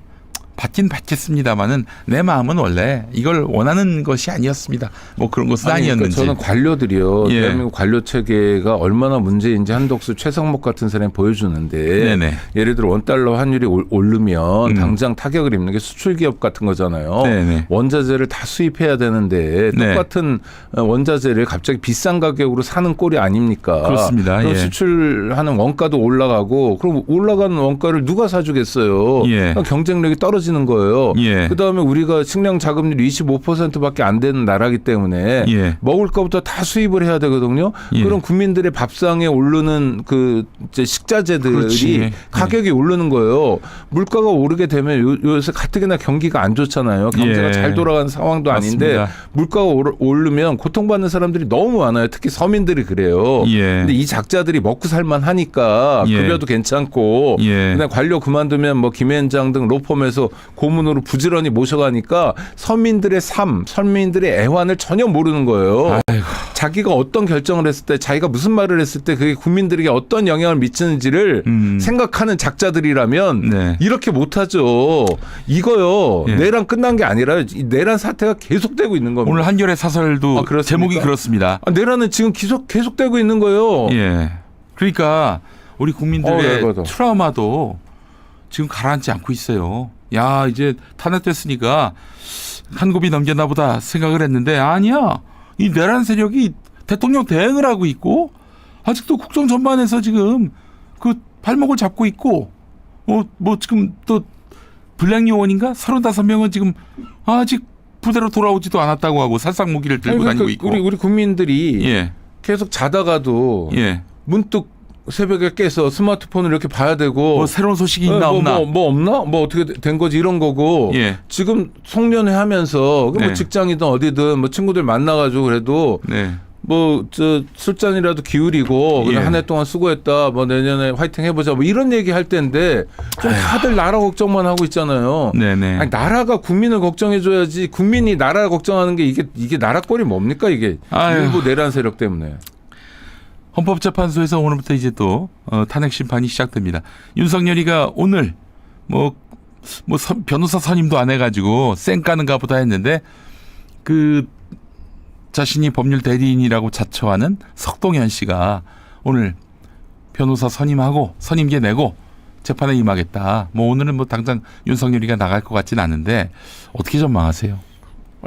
받긴 받겠습니다만은 내 마음은 원래 이걸 원하는 것이 아니었습니다. 뭐 그런 것은 아니었는지. 그러니까 저는 관료들이요. 대한민국 관료 체계가 얼마나 문제인지 한덕수, 최상목 같은 사람이 보여주는데 예를 들어 원달러 환율이 오르면 당장 타격을 입는 게 수출 기업 같은 거잖아요. 원자재를 다 수입해야 되는데 똑같은 원자재를 갑자기 비싼 가격으로 사는 꼴이 아닙니까? 그렇습니다. 그럼 수출하는 원가도 올라가고 그럼 올라가는 원가를 누가 사주겠어요? 그러니까 경쟁력이 떨어지는 거예요. 그다음에 우리가 식량 자급률이 25%밖에 안 되는 나라기 때문에 먹을 것부터 다 수입을 해야 되거든요. 그럼 국민들의 밥상에 오르는 그 이제 식자재들이 가격이 오르는 거예요. 물가가 오르게 되면 요새 가뜩이나 경기가 안 좋잖아요. 경제가 잘 돌아가는 상황도 아닌데 물가가 오르면 고통받는 사람들이 너무 많아요. 특히 서민들이 그래요. 근데 이 작자들이 먹고 살만 하니까 급여도 괜찮고 그다음에 관료 그만두면 뭐 김앤장 등 로펌에서 고문으로 부지런히 모셔가니까 서민들의 삶, 서민들의 애환을 전혀 모르는 거예요. 자기가 어떤 결정을 했을 때 자기가 무슨 말을 했을 때 그게 국민들에게 어떤 영향을 미치는지를 생각하는 작자들이라면 이렇게 못하죠. 이거요. 내란 끝난 게 아니라 이 내란 사태가 계속되고 있는 겁니다. 오늘 한겨레 사설도 제목이 그렇습니다. 내란은 지금 계속되고 있는 거예요. 그러니까 우리 국민들의 트라우마도 지금 가라앉지 않고 있어요. 야, 이제 탄핵됐으니까 한 곱이 넘겼나 보다 생각을 했는데 아니야. 이 내란 세력이 대통령 대행을 하고 있고 아직도 국정 전반에서 지금 그 발목을 잡고 있고 뭐 지금 또 블랙 요원인가 35명은 지금 아직 부대로 돌아오지도 않았다고 하고 살상 무기를 들고 다니고 있고 우리 국민들이 계속 자다가도 문득 새벽에 깨서 스마트폰을 이렇게 봐야 되고 뭐 새로운 소식이 있나 없나 뭐 없나 뭐 어떻게 된 거지 이런 거고 지금 송년회 하면서 뭐 직장이든 어디든 뭐 친구들 만나가지고 그래도 뭐 저 술잔이라도 기울이고 한 해 동안 수고했다 뭐 내년에 화이팅 해보자 뭐 이런 얘기 할 때인데 좀 다들 나라 걱정만 하고 있잖아요. 아니, 나라가 국민을 걱정해줘야지 국민이 나라 걱정하는 게 이게 나라 꼴이 뭡니까 이게 일부 내란 세력 때문에. 헌법재판소에서 오늘부터 이제 또 탄핵 심판이 시작됩니다. 윤석열이가 오늘 변호사 선임도 안 해가지고 쌩 까는가 보다 했는데 그 자신이 법률 대리인이라고 자처하는 석동현 씨가 오늘 변호사 선임하고 선임계 내고 재판에 임하겠다. 뭐 오늘은 뭐 당장 윤석열이가 나갈 것 같진 않은데 어떻게 전망하세요?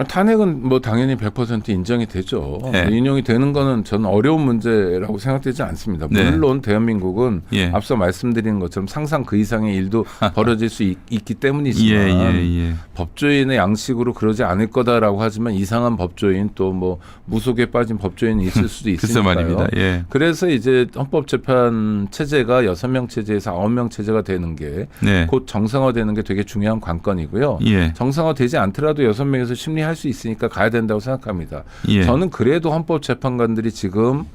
탄핵은 뭐 당연히 100% 인정이 되죠. 네. 인용이 되는 거는 저는 어려운 문제라고 생각되지 않습니다. 네. 물론 대한민국은 예. 앞서 말씀드린 것처럼 상상 그 이상의 일도 벌어질 수 있기 때문이지만 예. 법조인의 양식으로 그러지 않을 거다라고 하지만 이상한 법조인 또 뭐 무속에 빠진 법조인이 있을 수도 글쎄 있으니까요. 말입니다. 예. 그래서 이제 헌법재판 체제가 6명 체제에서 9명 체제가 되는 게 네. 곧 정상화되는 게 되게 중요한 관건이고요. 예. 정상화되지 않더라도 6명에서 심리할 수 있으니까 가야 된다고 생각합니다. 예. 저는 그래도 헌법재판관들이 지금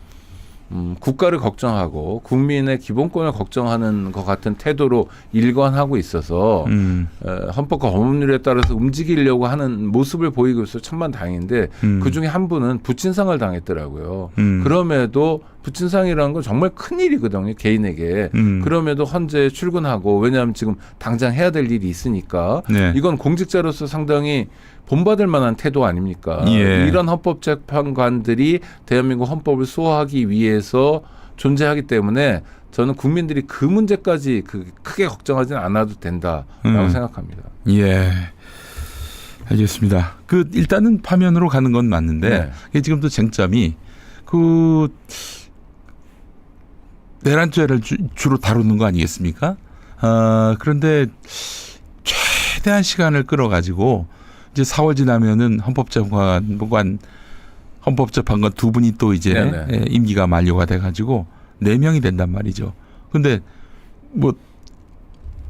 국가를 걱정하고 국민의 기본권을 걱정하는 것 같은 태도로 일관하고 있어서 헌법과 법률에 따라서 움직이려고 하는 모습을 보이고 있어서 천만다행인데 그중에 한 분은 부친상을 당했더라고요. 그럼에도 부친상이라는 건 정말 큰일이거든요. 개인에게. 그럼에도 헌재에 출근하고 왜냐하면 지금 당장 해야 될 일이 있으니까 네. 이건 공직자로서 상당히 본받을 만한 태도 아닙니까? 예. 이런 헌법재판관들이 대한민국 헌법을 수호하기 위해서 존재하기 때문에 저는 국민들이 그 문제까지 크게 걱정하지는 않아도 된다라고 생각합니다. 예. 알겠습니다. 일단은 파면으로 가는 건 맞는데 네. 지금 또 쟁점이 내란죄를 주로 다루는 거 아니겠습니까? 그런데 최대한 시간을 끌어가지고 이제 4월 지나면은 헌법재판관 두 분이 또 이제 네네. 임기가 만료가 돼가지고 4명이 된단 말이죠. 근데 뭐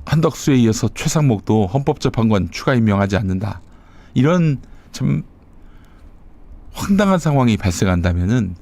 한덕수에 이어서 최상목도 헌법재판관 추가 임명하지 않는다. 이런 참 황당한 상황이 발생한다면은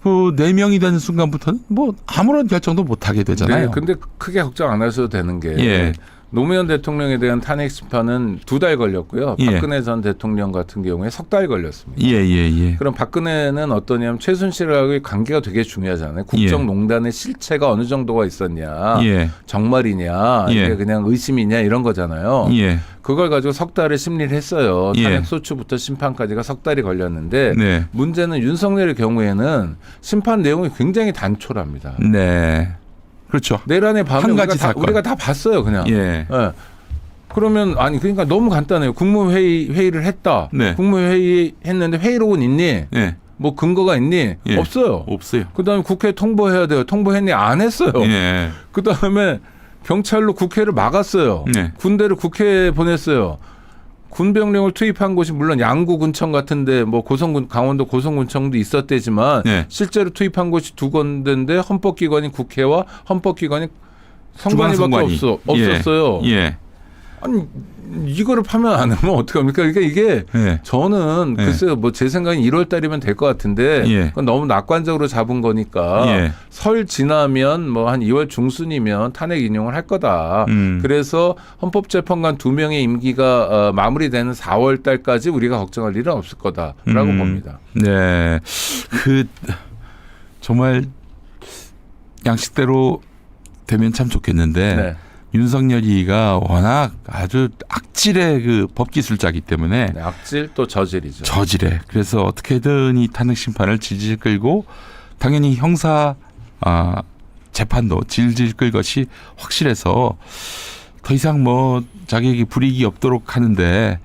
4명이 되는 순간부터는 뭐 아무런 결정도 못 하게 되잖아요. 네, 근데 크게 걱정 안 하셔도 되는 게 예. 노무현 대통령에 대한 탄핵 심판은 2달 걸렸고요. 예. 박근혜 전 대통령 같은 경우에 석 달 걸렸습니다. 예. 그럼 박근혜는 어떠냐면 최순실하고의 관계가 되게 중요하잖아요. 국정농단의 실체가 어느 정도가 있었냐. 예. 정말이냐. 예. 이게 그냥 의심이냐 이런 거잖아요. 예. 그걸 가지고 석 달을 심리를 했어요. 예. 탄핵 소추부터 심판까지가 석 달이 걸렸는데 네. 문제는 윤석열의 경우에는 심판 내용이 굉장히 단촐합니다. 네. 그렇죠. 내란의 밤에 한 가지 사건. 우리가 다 봤어요, 그냥. 예. 예. 그러면 그러니까 너무 간단해요. 국무회의를 했다. 네. 국무회의 했는데 회의록은 있니? 예. 뭐 근거가 있니? 예. 없어요. 없어요. 그다음에 국회에 통보해야 돼요. 통보했니? 안 했어요. 예. 그다음에 경찰로 국회를 막았어요. 네. 군대를 국회에 보냈어요. 군병력을 투입한 곳이 물론 양구군청 같은데 뭐 강원도 고성군청도 있었대지만 네. 실제로 투입한 곳이 2군데인데 헌법기관인 국회와 헌법기관이 선관위밖에 없었어요. 예. 아니 이거를 파면 안 하면 어떡합니까? 그러니까 이게 예. 저는 예. 글쎄요, 뭐 제 생각엔 1월 달이면 될 것 같은데 예. 그건 너무 낙관적으로 잡은 거니까 예. 설 지나면 뭐 한 2월 중순이면 탄핵 인용을 할 거다. 그래서 헌법재판관 2명의 임기가 마무리되는 4월 달까지 우리가 걱정할 일은 없을 거다라고 봅니다. 네, 정말 양식대로 되면 참 좋겠는데. 네. 윤석열이가 워낙 아주 악질의 법기술자이기 때문에 네, 악질 또 저질이죠. 저질해. 그래서 어떻게든 이 탄핵 심판을 질질 끌고 당연히 형사 재판도 질질 끌 것이 확실해서 더 이상 뭐 자격이 불이익이 없도록 하는데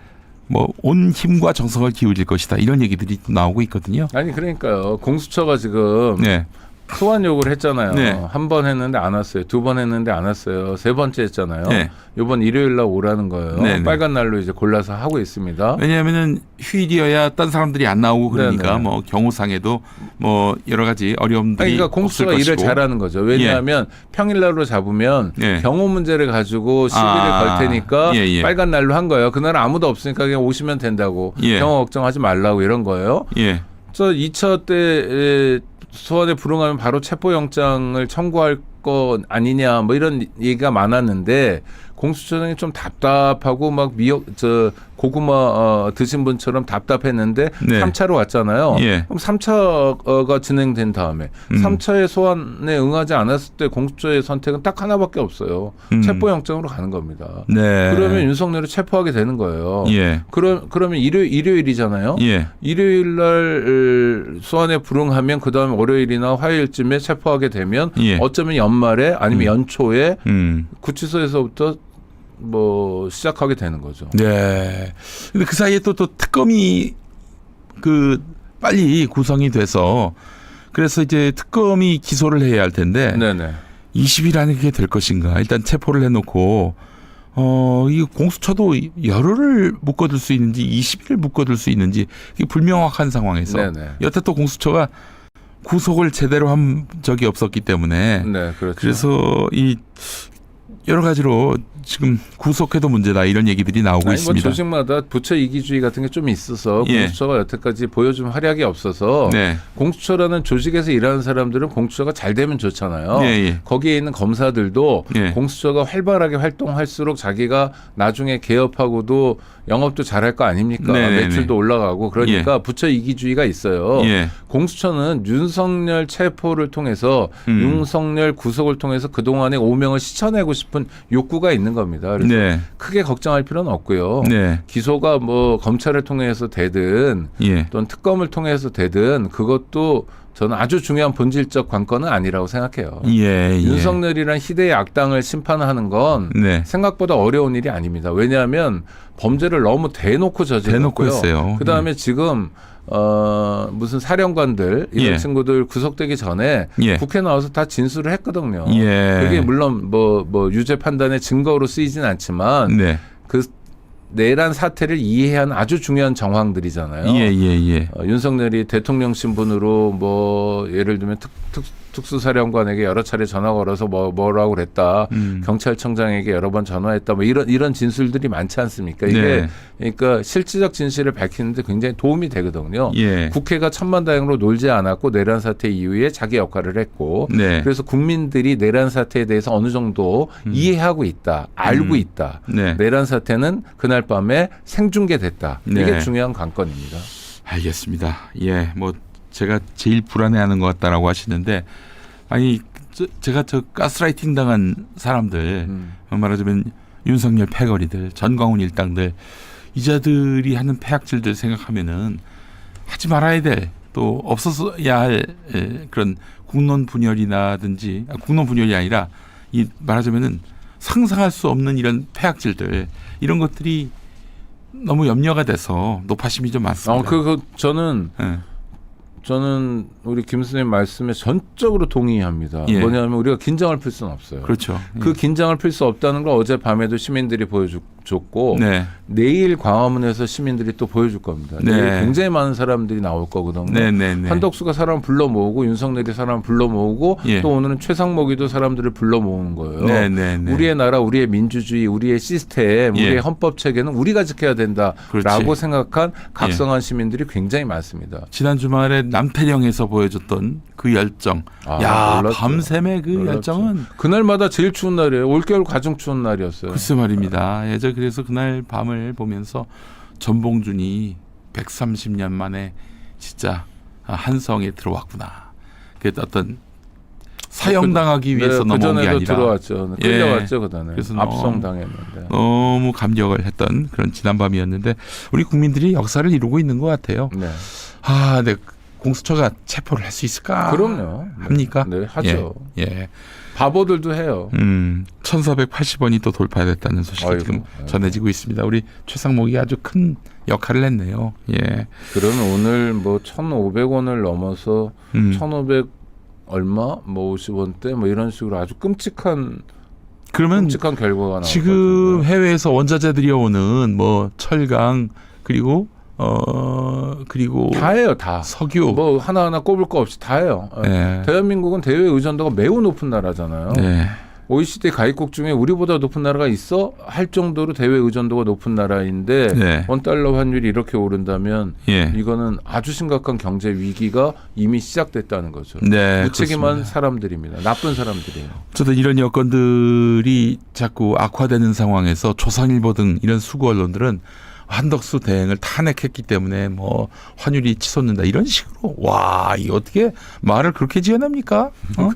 뭐 온 힘과 정성을 기울일 것이다. 이런 얘기들이 나오고 있거든요. 아니 그러니까요. 공수처가 지금 네. 소환 요구를 했잖아요. 네. 한 번 했는데 안 왔어요. 2번 했는데 안 왔어요. 3번째 했잖아요. 네. 이번 일요일 날 오라는 거예요. 네, 네. 빨간 날로 이제 골라서 하고 있습니다. 왜냐하면은 휴일이어야 딴 사람들이 안 나오고 그러니까 네네. 뭐 경호상에도 뭐 여러 가지 어려움들이 그러니까 공수처가 없을 일을 것이고. 잘하는 거죠. 왜냐하면 평일날로 잡으면 예. 경호 문제를 가지고 시비를 걸 테니까 예. 빨간 날로 한 거예요. 그날 아무도 없으니까 그냥 오시면 된다고. 예. 경호 걱정하지 말라고 이런 거예요. 예. 저 2차 때 소환에 불응하면 바로 체포영장을 청구할 것 아니냐 뭐 이런 얘기가 많았는데 공수처장이 좀 답답하고 막 고구마 드신 분처럼 답답했는데 네. 3차로 왔잖아요. 예. 그럼 3차가 진행된 다음에 3차의 소환에 응하지 않았을 때 공수처의 선택은 딱 하나밖에 없어요. 체포영장으로 가는 겁니다. 네. 그러면 윤석열을 체포하게 되는 거예요. 예. 그러면 일요일이잖아요. 예. 일요일 날 소환에 불응하면 그다음에 월요일이나 화요일쯤에 체포하게 되면 예. 어쩌면 연말에 아니면 연초에 음. 구치소에서부터 뭐 시작하게 되는 거죠. 네. 근데 그 사이에 또 특검이 그 빨리 구성이 돼서 그래서 이제 특검이 기소를 해야 할 텐데 네네. 20일 안에 그게 될 것인가. 일단 체포를 해놓고 이 공수처도 열흘을 묶어둘 수 있는지 20일을 묶어둘 수 있는지 이게 불명확한 상황에서 네네. 여태 또 공수처가 구속을 제대로 한 적이 없었기 때문에 네, 그렇죠. 그래서 이 여러 가지로 지금 구속해도 문제다 이런 얘기들이 나오고 있습니다. 뭐 조직마다 부처 이기주의 같은 게 좀 있어서 예. 공수처가 여태까지 보여준 활약이 없어서 네. 공수처라는 조직에서 일하는 사람들은 공수처가 잘 되면 좋잖아요. 예. 거기에 있는 검사들도 예. 공수처가 활발하게 활동할수록 자기가 나중에 개업하고도 영업도 잘할 거 아닙니까? 네네네. 매출도 올라가고 그러니까 부처 이기주의가 있어요. 예. 공수처는 윤석열 체포를 통해서 윤석열 구속을 통해서 그동안의 오명을 씻어내고 싶은 욕구가 있는 겁니다. 그래서 네. 크게 걱정할 필요는 없고요. 네. 기소가 뭐 검찰을 통해서 되든 예. 또는 특검을 통해서 되든 그것도 저는 아주 중요한 본질적 관건은 아니라고 생각해요. 예. 윤석열이란 희대의 악당을 심판하는 건 네. 생각보다 어려운 일이 아닙니다. 왜냐하면 범죄를 너무 대놓고 저질렀고요. 했어요. 그다음에 지금 무슨 사령관들 이런 예. 친구들 구속되기 전에 예. 국회 나와서 다 진술을 했거든요. 예. 그게 물론 뭐 유죄 판단의 증거로 쓰이진 않지만 네. 그 내란 사태를 이해하는 아주 중요한 정황들이잖아요. 예. 윤석열이 대통령 신분으로 뭐 예를 들면 특수사령관에게 여러 차례 전화 걸어서 뭐라고 그랬다. 경찰청장에게 여러 번 전화했다. 뭐 이런 진술들이 많지 않습니까? 이게 네. 그러니까 실질적 진실을 밝히는데 굉장히 도움이 되거든요. 예. 국회가 천만다행으로 놀지 않았고 내란 사태 이후에 자기 역할을 했고 네. 그래서 국민들이 내란 사태에 대해서 어느 정도 이해하고 있다. 알고 있다. 네. 내란 사태는 그날 밤에 생중계됐다. 네. 이게 중요한 관건입니다. 알겠습니다. 예. 뭐 제가 제일 불안해하는 것 같다라고 하시는데 아니 제가 저 가스라이팅 당한 사람들 말하자면 윤석열 패거리들 전광훈 일당들 이자들이 하는 폐악질들 생각하면은 하지 말아야 될 또 없었어야 할 그런 국론 분열이라든지 국론 분열이 아니라 이 말하자면은 상상할 수 없는 이런 폐악질들 이런 것들이 너무 염려가 돼서 노파심이 좀 많습니다. 저는 우리 김 선생님 말씀에 전적으로 동의합니다. 예. 뭐냐면 우리가 긴장을 풀 수는 없어요. 그렇죠. 그 긴장을 풀 수 없다는 걸 어제 밤에도 시민들이 보여줬고 네. 내일 광화문에서 시민들이 또 보여줄 겁니다. 네. 내일 굉장히 많은 사람들이 나올 거거든요. 네. 한덕수가 사람 불러 모으고 윤석열이 사람 불러 모으고 예. 또 오늘은 최상목이도 사람들을 불러 모으는 거예요. 네. 우리의 나라, 우리의 민주주의, 우리의 시스템, 예. 우리의 헌법 체계는 우리가 지켜야 된다라고 그렇지. 생각한 각성한 시민들이 굉장히 많습니다. 지난 주말에 남태령에서 보여줬던 그 열정. 야, 놀랐죠. 밤샘의 그 놀랐죠. 열정은 그날마다 제일 추운 날이에요. 올겨울 가장 추운 날이었어요. 글쎄 말입니다. 예, 저 그래서 그날 밤을 보면서 전봉준이 130년 만에 진짜 한성에 들어왔구나. 그 어떤 사형당하기 위해서 넘어온 게 그전에도 아니라 들어왔죠. 끌려왔죠. 그다음에 그래서 압송당했는데. 너무 감격을 했던 그런 지난 밤이었는데 우리 국민들이 역사를 이루고 있는 것 같아요. 네. 네. 공수처가 체포를 할 수 있을까? 그럼요. 합니까? 네, 하죠. 예. 바보들도 해요. 1,480원이 또 돌파됐다는 소식이 지금 전해지고 있습니다. 우리 최상목이 아주 큰 역할을 했네요. 예. 그러면 오늘 뭐 1,500원을 넘어서 1,500 얼마? 뭐 50원대 뭐 이런 식으로 아주 끔찍한 결과가 나올 지금 해외에서 원자재 들여오는 뭐 철강 그리고 다 해요, 다. 석유 뭐 하나하나 꼽을 거 없이 다 해요. 네. 대한민국은 대외 의존도가 매우 높은 나라잖아요. 네. OECD 가입국 중에 우리보다 높은 나라가 있어 할 정도로 대외 의존도가 높은 나라인데 네. 원달러 환율이 이렇게 오른다면 예. 이거는 아주 심각한 경제 위기가 이미 시작됐다는 거죠. 네, 무책임한 그렇습니다. 사람들입니다. 나쁜 사람들이에요. 저도 이런 여건들이 자꾸 악화되는 상황에서 조선일보 등 이런 수구 언론들은 한덕수 대행을 탄핵했기 때문에 뭐 환율이 치솟는다 이런 식으로 와, 이 어떻게 말을 그렇게 지어냅니까? 어?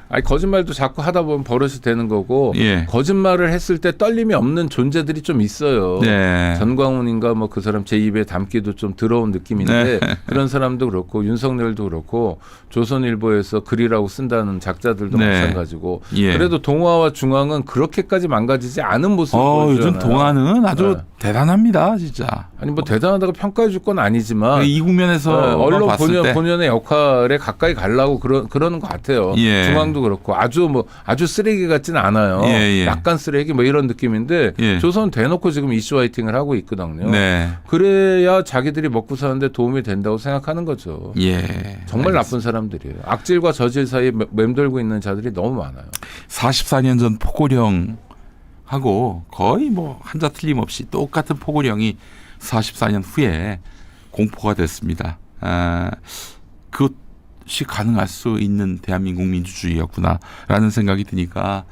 아니 거짓말도 자꾸 하다 보면 버릇이 되는 거고 예. 거짓말을 했을 때 떨림이 없는 존재들이 좀 있어요. 네. 전광훈인가 뭐 그 사람 제 입에 담기도 좀 더러운 느낌인데 네. 그런 사람도 그렇고 윤석열도 그렇고 조선일보에서 글이라고 쓴다는 작자들도 네. 마찬가지고 예. 그래도 동아와 중앙은 그렇게까지 망가지지 않은 모습을 보여주잖아요. 요즘 동아는 아주 네. 대단합니다, 진짜. 아니 뭐 대단하다고 평가해 줄 건 아니지만 이 국면에서 언론 봤을 때 본연의 역할에 가까이 가려고 그러는 것 같아요. 예. 중앙도 그렇고 아주 쓰레기 같지는 않아요. 예, 예. 약간 쓰레기 뭐 이런 느낌인데 예. 조선 대놓고 지금 이슈 화이팅을 하고 있거든요. 네. 그래야 자기들이 먹고 사는데 도움이 된다고 생각하는 거죠. 예. 정말 나쁜 사람들이에요. 악질과 저질 사이에 맴돌고 있는 자들이 너무 많아요. 44년 전 포고령하고 거의 뭐 한자 틀림없이 똑같은 포고령이 44년 후에 공포가 됐습니다. 그것이 가능할 수 있는 대한민국 민주주의였구나라는 생각이 드니까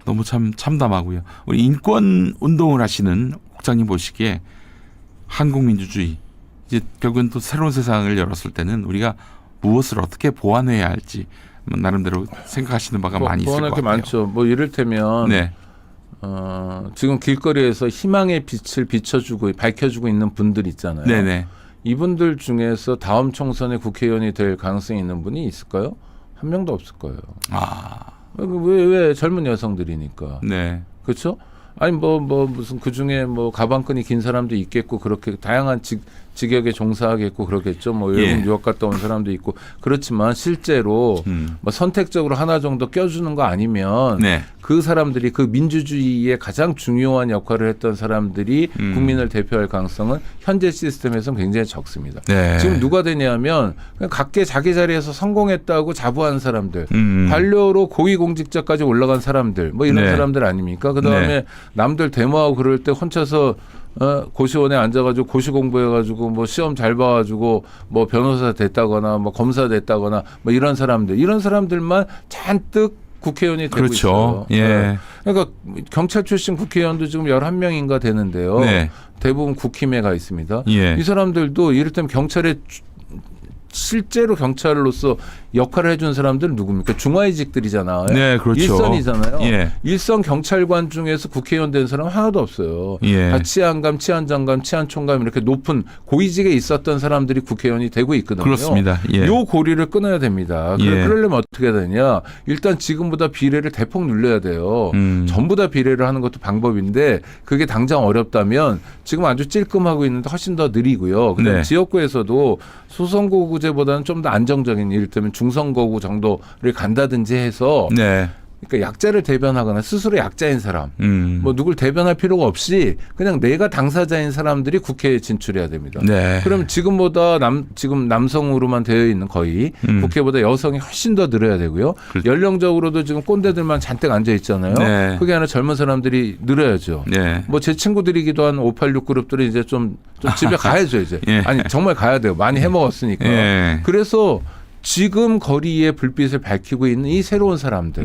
너무 참 참담하고요. 우리 인권 운동을 하시는 국장님 보시기에 한국 민주주의 이제 결국은 또 새로운 세상을 열었을 때는 우리가 무엇을 어떻게 보완해야 할지 나름대로 생각하시는 바가 많이 있을 것 보완할 게 같아요. 많죠. 뭐 이를테면 네. 지금 길거리에서 희망의 빛을 비춰주고 밝혀주고 있는 분들 있잖아요. 네네. 이분들 중에서 다음 총선에 국회의원이 될 가능성이 있는 분이 있을까요? 한 명도 없을 거예요. 왜 젊은 여성들이니까. 네. 그렇죠? 아니 뭐 무슨 그 중에 뭐 가방끈이 긴 사람도 있겠고 그렇게 다양한 직역에 종사하겠고 그렇겠죠. 뭐 외국 유학 갔다 온 사람도 있고 그렇지만 실제로 뭐 선택적으로 하나 정도 껴주는 거 아니면 네. 그 사람들이 그 민주주의의 가장 중요한 역할을 했던 사람들이 국민을 대표할 가능성은 현재 시스템에서는 굉장히 적습니다. 네. 지금 누가 되냐면 그냥 각계 자기 자리에서 성공했다고 자부하는 사람들, 관료로 고위공직자까지 올라간 사람들, 뭐 이런 네. 사람들 아닙니까? 그 다음에 네. 남들 데모하고 그럴 때 혼자서 고시원에 앉아가지고 고시 공부해가지고 뭐 시험 잘 봐가지고 뭐 변호사 됐다거나 뭐 검사 됐다거나 뭐 이런 사람들만 잔뜩 국회의원이 되고 그렇죠. 있어요. 예. 네. 그러니까 경찰 출신 국회의원도 지금 11명인가 되는데요. 네. 대부분 국힘에 가 있습니다. 예. 이 사람들도 이를테면 경찰에 실제로 경찰로서 역할을 해준 사람들은 누굽니까? 중화이직들이잖아요. 네, 그렇죠. 일선이잖아요. 예. 일선 경찰관 중에서 국회의원 된 사람 하나도 없어요. 예. 다 치안감, 치안장관, 치안총감 이렇게 높은 고위직에 있었던 사람들이 국회의원이 되고 있거든요. 그렇습니다. 예. 요 고리를 끊어야 됩니다. 예. 그러려면 어떻게 되냐? 일단 지금보다 비례를 대폭 늘려야 돼요. 전부 다 비례를 하는 것도 방법인데 그게 당장 어렵다면 지금 아주 찔끔하고 있는데 훨씬 더 느리고요. 그다음에 네. 지역구에서도 소선거구제보다는 좀 더 안정적인 이를테면 중선거구 정도를 간다든지 해서 네. 그러니까 약자를 대변하거나 스스로 약자인 사람 뭐 누굴 대변할 필요가 없이 그냥 내가 당사자인 사람들이 국회에 진출해야 됩니다. 네. 그럼 지금보다 지금 남성으로만 되어 있는 거의 국회보다 여성이 훨씬 더 늘어야 되고요. 그렇죠. 연령적으로도 지금 꼰대들만 잔뜩 앉아 있잖아요. 네. 그게 아니라 젊은 사람들이 늘어야죠. 네. 뭐 제 친구들이기도 한 586 그룹들이 이제 좀 집에 가야죠 이제. 예. 아니 정말 가야 돼요. 많이 해먹었으니까. 예. 그래서 지금 거리에 불빛을 밝히고 있는 이 새로운 사람들.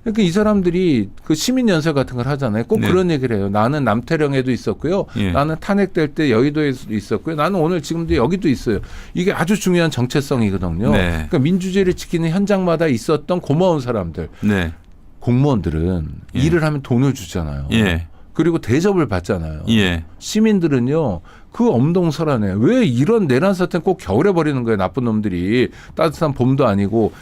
그러니까 이 사람들이 그 시민연설 같은 걸 하잖아요. 꼭 네. 그런 얘기를 해요. 나는 남태령에도 있었고요. 예. 나는 탄핵될 때 여의도에도 있었고요. 나는 오늘 지금도 여기도 있어요. 이게 아주 중요한 정체성이거든요. 네. 그러니까 민주주의를 지키는 현장마다 있었던 고마운 사람들. 네. 공무원들은 예. 일을 하면 돈을 주잖아요. 예. 그리고 대접을 받잖아요. 예. 시민들은요. 그 엄동설안에 왜 이런 내란 사태는 꼭 겨울에 벌이는 거예요. 나쁜 놈들이. 따뜻한 봄도 아니고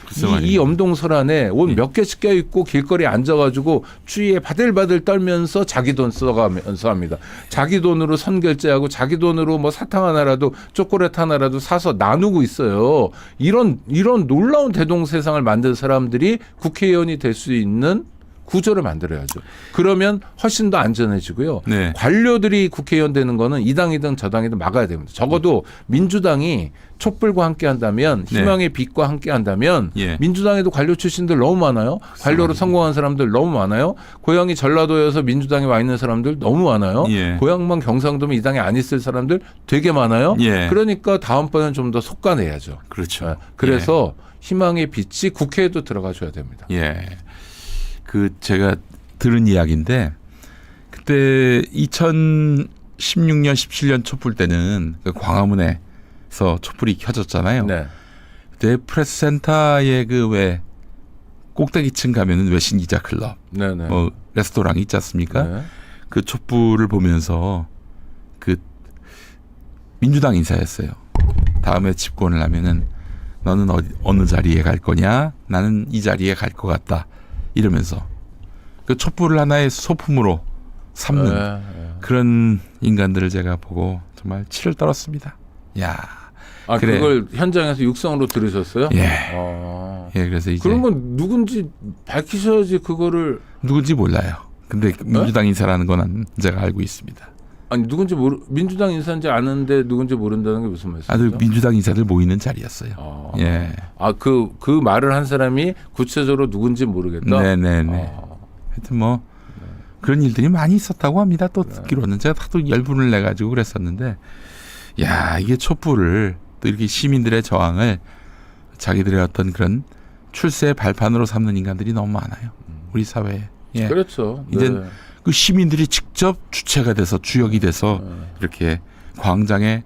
이 엄동설안에 옷 몇 개씩 껴입고 길거리에 앉아가지고 추위에 바들바들 떨면서 자기 돈 써가면서 합니다. 자기 돈으로 선결제하고 자기 돈으로 뭐 사탕 하나라도 초콜릿 하나라도 사서 나누고 있어요. 이런 놀라운 대동세상을 만든 사람들이 국회의원이 될 수 있는 구조를 만들어야죠. 그러면 훨씬 더 안전해지고요. 네. 관료들이 국회의원 되는 거는 이 당이든 저 당이든 막아야 됩니다. 적어도 민주당이 촛불과 함께 한다면 희망의 빛과 함께 한다면 예. 민주당에도 관료 출신들 너무 많아요. 관료로 성공한 사람들 너무 많아요. 고향이 전라도여서 민주당에 와 있는 사람들 너무 많아요. 예. 고향만 경상도면 이 당에 안 있을 사람들 되게 많아요. 예. 그러니까 다음번엔 좀 더 속가내야죠. 그렇죠. 그래서 희망의 빛이 국회에도 들어가줘야 됩니다. 예. 그 제가 들은 이야기인데 그때 2010 16년, 17년 촛불 때는 그 광화문에서 촛불이 켜졌잖아요. 네. 그때 프레스센터의 그 왜 꼭대기층 가면은 외신 기자 클럽, 네네. 뭐 레스토랑이 있지 않습니까? 네. 그 촛불을 보면서 그 민주당 인사였어요. 다음에 집권을 하면은 너는 어느 자리에 갈 거냐? 나는 이 자리에 갈 것 같다. 이러면서 그 촛불을 하나의 소품으로 삼는 네. 그런 인간들을 제가 보고 정말 치를 떨었습니다. 야, 아, 그래. 그걸 현장에서 육성으로 들으셨어요? 예. 예, 그래서 이제 그런 건 누군지 밝히셔야지 그거를. 누군지 몰라요. 근데 민주당 인사라는 건 제가 알고 있습니다. 아니 누군지 민주당 인사인지 아는데 누군지 모른다는 게 무슨 말씀이죠? 민주당 인사들 모이는 자리였어요. 예. 그 말을 한 사람이 구체적으로 누군지 모르겠다. 네네네. 하여튼 뭐 그런 일들이 많이 있었다고 합니다. 또 듣기로는 제가 또 열분을 내 가지고 그랬었는데, 야, 이게 촛불을 또 이렇게 시민들의 저항을 자기들의 어떤 그런 출세의 발판으로 삼는 인간들이 너무 많아요. 우리 사회에. 예. 그렇죠. 이제 네. 그 시민들이 직접 주체가 돼서 주역이 돼서 이렇게 광장에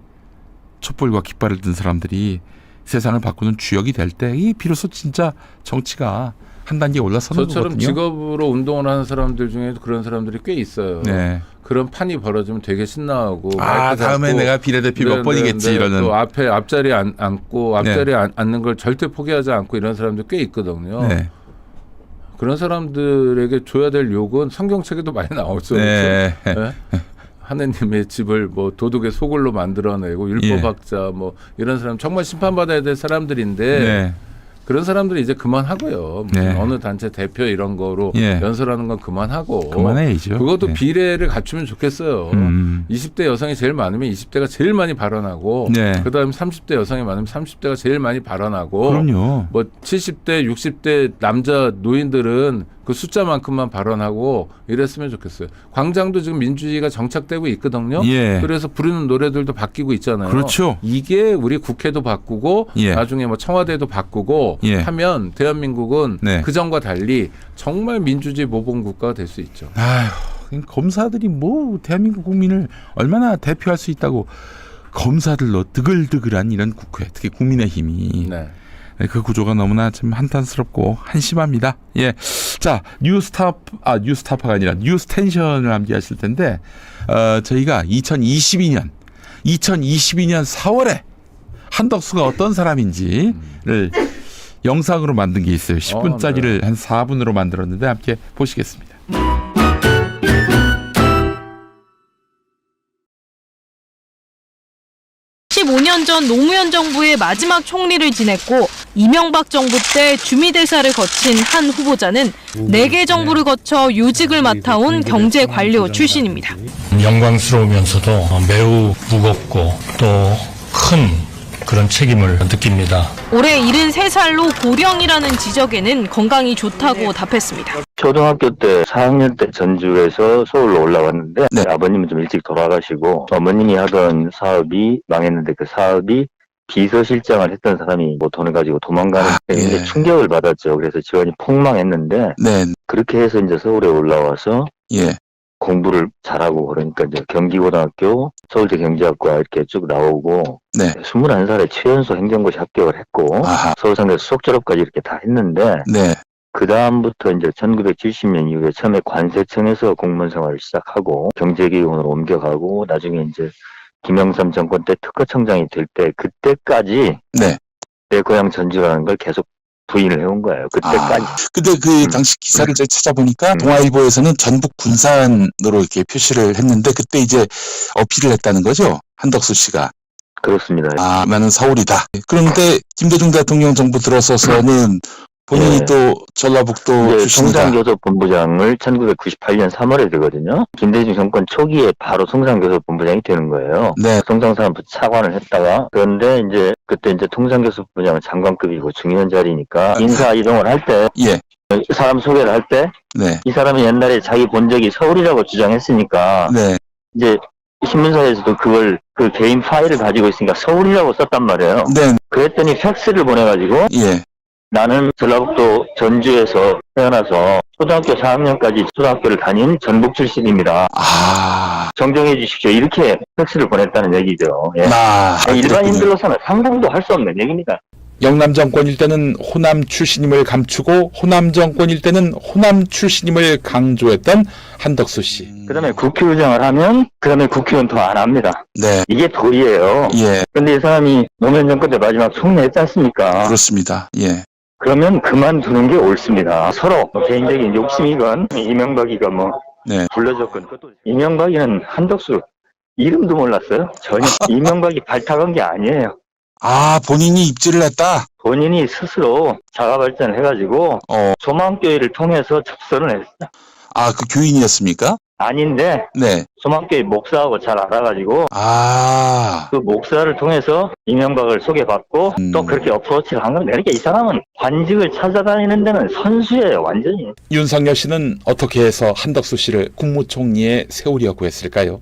촛불과 깃발을 든 사람들이 세상을 바꾸는 주역이 될 때 이 비로소 진짜 정치가 한 단계 올라서는 저처럼 거거든요. 직업으로 운동을 하는 사람들 중에도 그런 사람들이 꽤 있어요. 네. 그런 판이 벌어지면 되게 신나하고. 다음에 내가 비례대표 몇 번이겠지 이러는. 또 앞자리에 앉고 앞자리에 앉는 걸 절대 포기하지 않고 이런 사람들 꽤 있거든요. 네. 그런 사람들에게 줘야 될 욕은 성경책에도 많이 나오죠. 네. 그렇죠? 네? 하느님의 집을 뭐 도둑의 소굴로 만들어내고 율법학자 뭐 이런 사람 정말 심판받아야 될 사람들인데 네. 그런 사람들이 이제 그만하고요. 무슨 네. 어느 단체 대표 이런 거로 연설하는 건 그만하고. 그만해야죠. 그것도 비례를 갖추면 좋겠어요. 20대 여성이 제일 많으면 20대가 제일 많이 발언하고 그다음에 30대 여성이 많으면 30대가 제일 많이 발언하고 그럼요. 뭐 70대 60대 남자 노인들은 그 숫자만큼만 발언하고 이랬으면 좋겠어요. 광장도 지금 민주주의가 정착되고 있거든요. 그래서 부르는 노래들도 바뀌고 있잖아요. 그렇죠. 이게 우리 국회도 바꾸고 나중에 뭐 청와대도 바꾸고 하면 대한민국은 그전과 달리 정말 민주주의 모범 국가가 될 수 있죠. 아휴, 검사들이 뭐 대한민국 국민을 얼마나 대표할 수 있다고 검사들로 드글드글한 이런 국회, 특히 국민의힘이 그 구조가 너무나 좀 한탄스럽고 한심합니다. 예. 자, 뉴스타파가 아니라 뉴스텐션을 함께하실 텐데, 저희가 2022년 4월에 한덕수가 어떤 사람인지를 영상으로 만든 게 있어요. 10분짜리를 한 4분으로 만들었는데 함께 보시겠습니다. 15년 전 노무현 정부의 마지막 총리를 지냈고 이명박 정부 때 주미대사를 거친 한 후보자는 4개 정부를 거쳐 요직을 맡아온 경제관료 출신입니다. 영광스러우면서도 매우 무겁고 또 큰 그런 책임을 느낍니다. 올해 73살로 고령이라는 지적에는 건강이 좋다고 답했습니다. 초등학교 때 4학년 때 전주에서 서울로 올라왔는데 아버님은 좀 일찍 돌아가시고 어머님이 하던 사업이 망했는데 그 사업이 비서실장을 했던 사람이 뭐 돈을 가지고 도망가는 굉장히 충격을 받았죠. 그래서 지원이 폭망했는데 그렇게 해서 이제 서울에 올라와서 공부를 잘하고 그러니까 이제 경기고등학교, 서울대 경제학과 이렇게 쭉 나오고 21살에 최연소 행정고시 합격을 했고 서울상대 수석 졸업까지 이렇게 다 했는데 그 다음부터 이제 1970년 이후에 처음에 관세청에서 공무원 생활을 시작하고 경제기관으로 옮겨가고 나중에 이제 김영삼 정권 때 특허청장이 될 때 그때까지 내 고향 전주라는 걸 계속 부인을 해온 거예요. 그때까지. 근데 그 당시 기사를 제가 찾아보니까 동아일보에서는 전북 군산으로 이렇게 표시를 했는데 그때 이제 어필을 했다는 거죠. 한덕수 씨가. 그렇습니다. 나는 서울이다. 그런데 김대중 대통령 정부 들어서서는 본인이 또 전라북도 출신이다. 송산교섭본부장을 1998년 3월에 되거든요. 김대중 정권 초기에 바로 송산교섭본부장이 되는 거예요. 송산사업부 차관을 했다가 그런데 이제 그때 이제 통상교섭본부장은 장관급이고 중요한 자리니까 인사 이동을 할 때 사람 소개를 할 때 이 사람이 옛날에 자기 본 적이 서울이라고 주장했으니까 이제 신문사에서도 그걸 그 개인 파일을 가지고 있으니까 서울이라고 썼단 말이에요. 그랬더니 팩스를 보내가지고 나는 전라북도 전주에서 태어나서 초등학교 4학년까지 초등학교를 다닌 전북 출신입니다. 정정해 주십시오. 이렇게 팩스를 보냈다는 얘기죠. 예. 그렇군요. 일반인들로서는 상상도 할 수 없는 얘기입니다. 영남 정권일 때는 호남 출신임을 감추고 호남 정권일 때는 호남 출신임을 강조했던 한덕수 씨. 그다음에 국회의장을 하면 그다음에 국회의원 더 안 합니다. 네. 이게 도리예요. 예, 근데 이 사람이 노무현 정권 때 마지막 총리했지 않습니까? 그렇습니다. 예. 그러면 그만두는 게 옳습니다. 서로 개인적인 욕심이건 이명박이가 뭐 네. 불러줬건 그것도 이명박이는 한덕수 이름도 몰랐어요. 전혀 이명박이 발탁한 게 아니에요. 본인이 입지를 했다? 본인이 스스로 자가발전을 해가지고 소망교회를 통해서 접선을 했어요. 그 교인이었습니까? 아닌데 네. 소망교회 목사하고 잘 알아가지고 그 목사를 통해서 이명박을 소개받고 또 그렇게 어프로치를 한 겁니다. 그러니까 이 사람은 관직을 찾아다니는 데는 선수예요. 완전히. 윤석열 씨는 어떻게 해서 한덕수 씨를 국무총리에 세우려고 했을까요?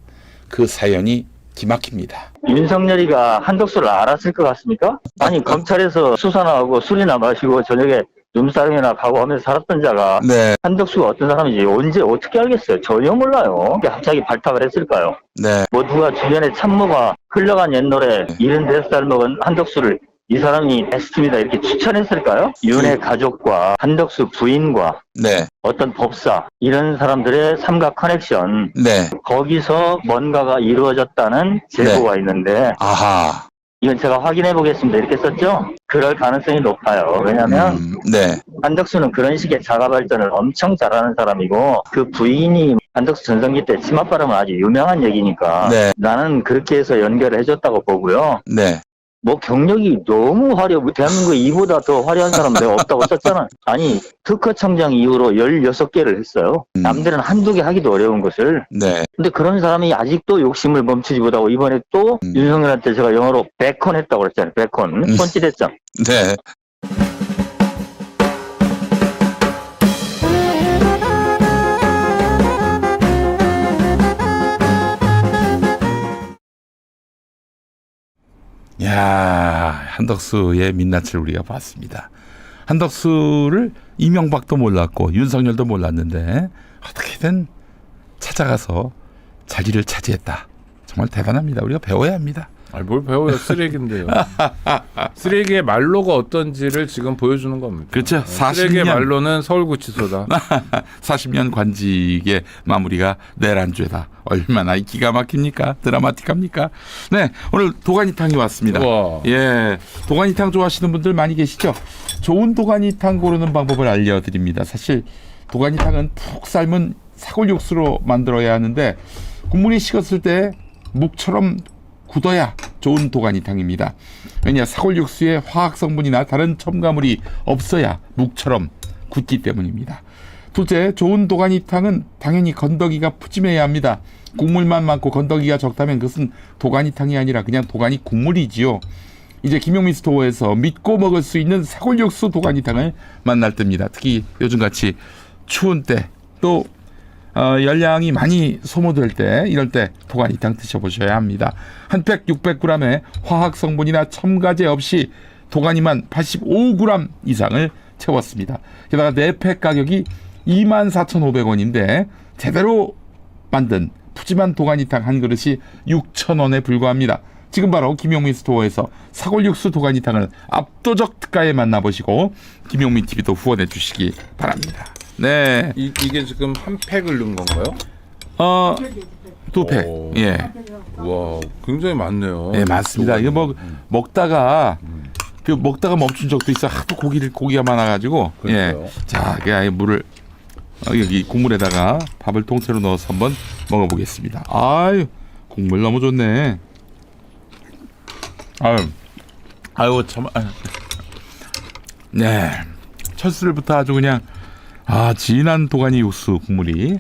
그 사연이 기막힙니다. 윤석열이가 한덕수를 알았을 것 같습니까? 아니 검찰에서 수사나 하고 술이나 마시고 저녁에 눈싸움이나 가고 하면서 살았던 자가 네. 한덕수가 어떤 사람인지 언제 어떻게 알겠어요? 전혀 몰라요. 갑자기 발탁을 했을까요? 네. 뭐 누가 주변에 참모가 흘러간 옛날에 75살 먹은 한덕수를 이 사람이 베스트입니다 이렇게 추천했을까요? 윤의 가족과 한덕수 부인과 네. 어떤 법사 이런 사람들의 삼각 커넥션 네. 거기서 뭔가가 이루어졌다는 제보가 있는데 아하. 이건 제가 확인해 보겠습니다 이렇게 썼죠? 그럴 가능성이 높아요. 왜냐하면 네. 한덕수는 그런 식의 자가 발전을 엄청 잘하는 사람이고 그 부인이 한덕수 전성기 때 치맛바람은 아주 유명한 얘기니까 네. 나는 그렇게 해서 연결을 해줬다고 보고요. 네. 뭐 경력이 너무 대한민국에 이보다 더 화려한 사람 내가 없다고 썼잖아. 아니 특허청장 이후로 16개를 했어요. 남들은 한두 개 하기도 어려운 것을. 네. 근데 그런 사람이 아직도 욕심을 멈추지 못하고 이번에 또 윤석열한테 제가 영어로 베콘 했다고 그랬잖아요. 베콘. 손짓했죠. 네. 야, 한덕수의 민낯을 우리가 봤습니다. 한덕수를 이명박도 몰랐고 윤석열도 몰랐는데 어떻게든 찾아가서 자리를 차지했다. 정말 대단합니다. 우리가 배워야 합니다. 뭘 배워요. 쓰레기인데요. 쓰레기의 말로가 어떤지를 지금 보여주는 겁니다. 그렇죠. 쓰레기의 말로는 서울구치소다. 40년 관직의 마무리가 내란죄다. 얼마나 기가 막힙니까? 드라마틱합니까? 네, 오늘 도가니탕이 왔습니다. 우와. 예, 도가니탕 좋아하시는 분들 많이 계시죠? 좋은 도가니탕 고르는 방법을 알려드립니다. 사실 도가니탕은 푹 삶은 사골 육수로 만들어야 하는데 국물이 식었을 때 묵처럼 굳어야 좋은 도가니탕입니다. 왜냐, 사골 육수에 화학 성분이나 다른 첨가물이 없어야 묵처럼 굳기 때문입니다. 둘째, 좋은 도가니탕은 당연히 건더기가 푸짐해야 합니다. 국물만 많고 건더기가 적다면 그것은 도가니탕이 아니라 그냥 도가니 국물이지요. 이제 김용민 스토어에서 믿고 먹을 수 있는 사골 육수 도가니탕을 만날 때입니다. 특히 요즘같이 추운 때 또 열량이 많이 소모될 때 이럴 때 도가니탕 드셔보셔야 합니다. 한 팩 600g에 화학 성분이나 첨가제 없이 도가니만 85g 이상을 채웠습니다. 게다가 4팩 가격이 24,500원인데 제대로 만든 푸짐한 도가니탕 한 그릇이 6,000원에 불과합니다. 지금 바로 김용민 스토어에서 사골육수 도가니탕을 압도적 특가에 만나보시고 김용민 TV도 후원해 주시기 바랍니다. 네. 이게 지금 한 팩을 넣은 건가요? 2팩. 오. 예. 와, 굉장히 많네요. 예, 맞습니다. 이거 뭐 먹다가 멈춘 적도 있어. 하도 고기가 많아가지고. 그러니까요. 예. 자, 그냥 물을 여기 국물에다가 밥을 통째로 넣어서 한번 먹어보겠습니다. 아유, 국물 너무 좋네. 아유 참. 네. 첫술부터 아주 그냥 진한 도가니 육수 국물이.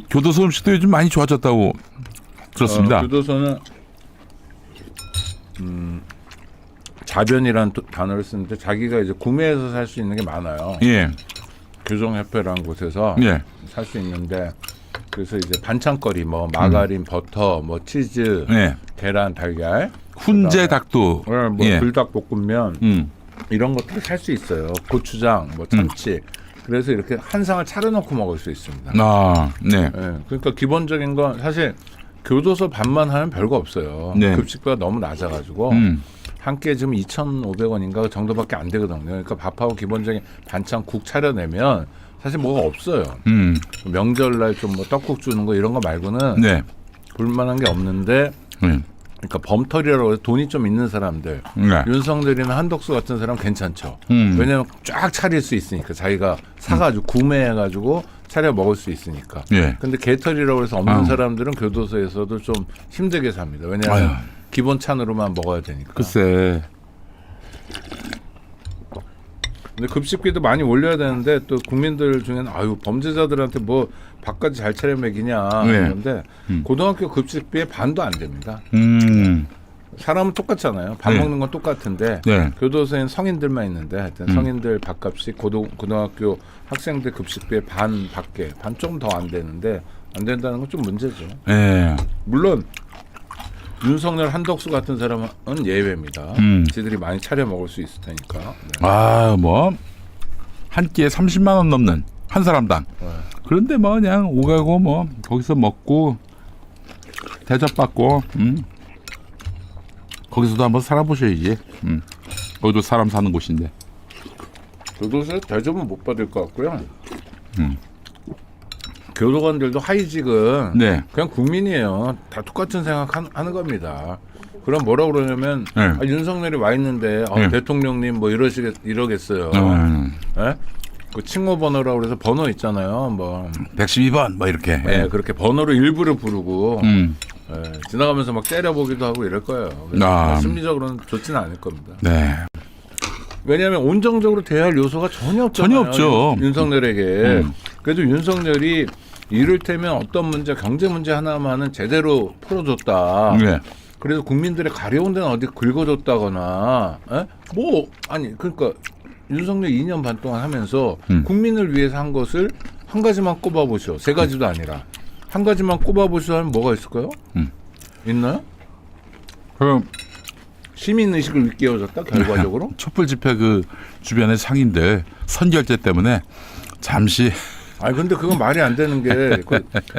교도소 음식도 요즘 많이 좋아졌다고 들었습니다. 교도소는 자변이라는 단어를 쓰는데 자기가 이제 구매해서 살 수 있는 게 많아요. 예. 교정협회라는 곳에서 예. 살 수 있는데 그래서 이제 반찬거리 뭐 마가린, 버터, 뭐 치즈, 예. 계란, 달걀, 훈제 닭도. 뭐 예. 불닭볶음면 이런 것들 살 수 있어요. 고추장, 뭐 참치. 그래서 이렇게 한 상을 차려놓고 먹을 수 있습니다. 아, 네. 예, 그러니까 기본적인 건 사실 교도소 밥만 하면 별거 없어요. 네. 급식비가 너무 낮아가지고 한 끼에 지금 2,500원인가 그 정도밖에 안 되거든요. 그러니까 밥하고 기본적인 반찬 국 차려내면 사실 뭐가 없어요. 명절날 좀 뭐 떡국 주는 거 이런 거 말고는 네. 볼만한 게 없는데 그러니까 범털이라고 해서 돈이 좀 있는 사람들 네. 윤석열이나 한덕수 같은 사람 괜찮죠. 왜냐하면 쫙 차릴 수 있으니까 자기가 사가지고 구매해가지고 차려 먹을 수 있으니까. 예. 근데 개털이라고 해서 없는 아유. 사람들은 교도소에서도 좀 힘들게 삽니다. 왜냐하면 아유. 기본 찬으로만 먹어야 되니까. 글쎄. 근데 급식비도 많이 올려야 되는데 또 국민들 중에는 아유 범죄자들한테 뭐 밥까지 잘 차려 먹이냐 네. 그런데 고등학교 급식비의 반도 안 됩니다. 사람은 똑같잖아요. 밥 네. 먹는 건 똑같은데 네. 교도소에는 성인들만 있는데 하여튼 성인들 밥값이 고등학교 학생들 급식비의 반밖에 반 좀 더 안 되는데 안 된다는 건 좀 문제죠. 예. 물론 윤석열 한덕수 같은 사람은 예외입니다. 지들이 많이 차려 먹을 수 있을 테니까. 네. 아, 뭐 한 끼에 30만 원 넘는 한 사람당. 그런데 뭐 그냥 오가고 뭐 거기서 먹고 대접받고 거기서도 한번 살아보셔야지. 거기도 사람 사는 곳인데. 교도소에 대접은 못 받을 것 같고요. 교도관들도 하이직은 네. 그냥 국민이에요. 다 똑같은 생각하는 겁니다. 그럼 뭐라 그러냐면 네. 아, 윤석열이 와 있는데 네. 대통령님 뭐 이러겠어요. 예? 그 칭호 번호라고 그래서 번호 있잖아요. 뭐 112번 뭐 이렇게. 예, 그렇게 번호를 일부러 부르고 예, 지나가면서 막 때려보기도 하고 이럴 거예요. 아. 심리적으로는 좋지는 않을 겁니다. 네. 왜냐하면 온정적으로 대할 요소가 전혀 없잖아요. 전혀 없죠. 윤석열에게. 그래도 윤석열이 이를테면 어떤 문제, 경제 문제 하나만은 제대로 풀어줬다. 네. 그래서 국민들의 가려운 데는 어디 긁어줬다거나, 에? 뭐 아니 그러니까 윤석열 2년 반 동안 하면서 국민을 위해서 한 것을 한 가지만 꼽아보시오. 세 가지도 아니라 한 가지만 꼽아보시오 하면 뭐가 있을까요? 있나요? 그럼 시민 의식을 일깨워줬다 결과적으로? 촛불 집회 그 주변의 상인들 선결제 때문에 잠시 아니 근데 그건 말이 안 되는 게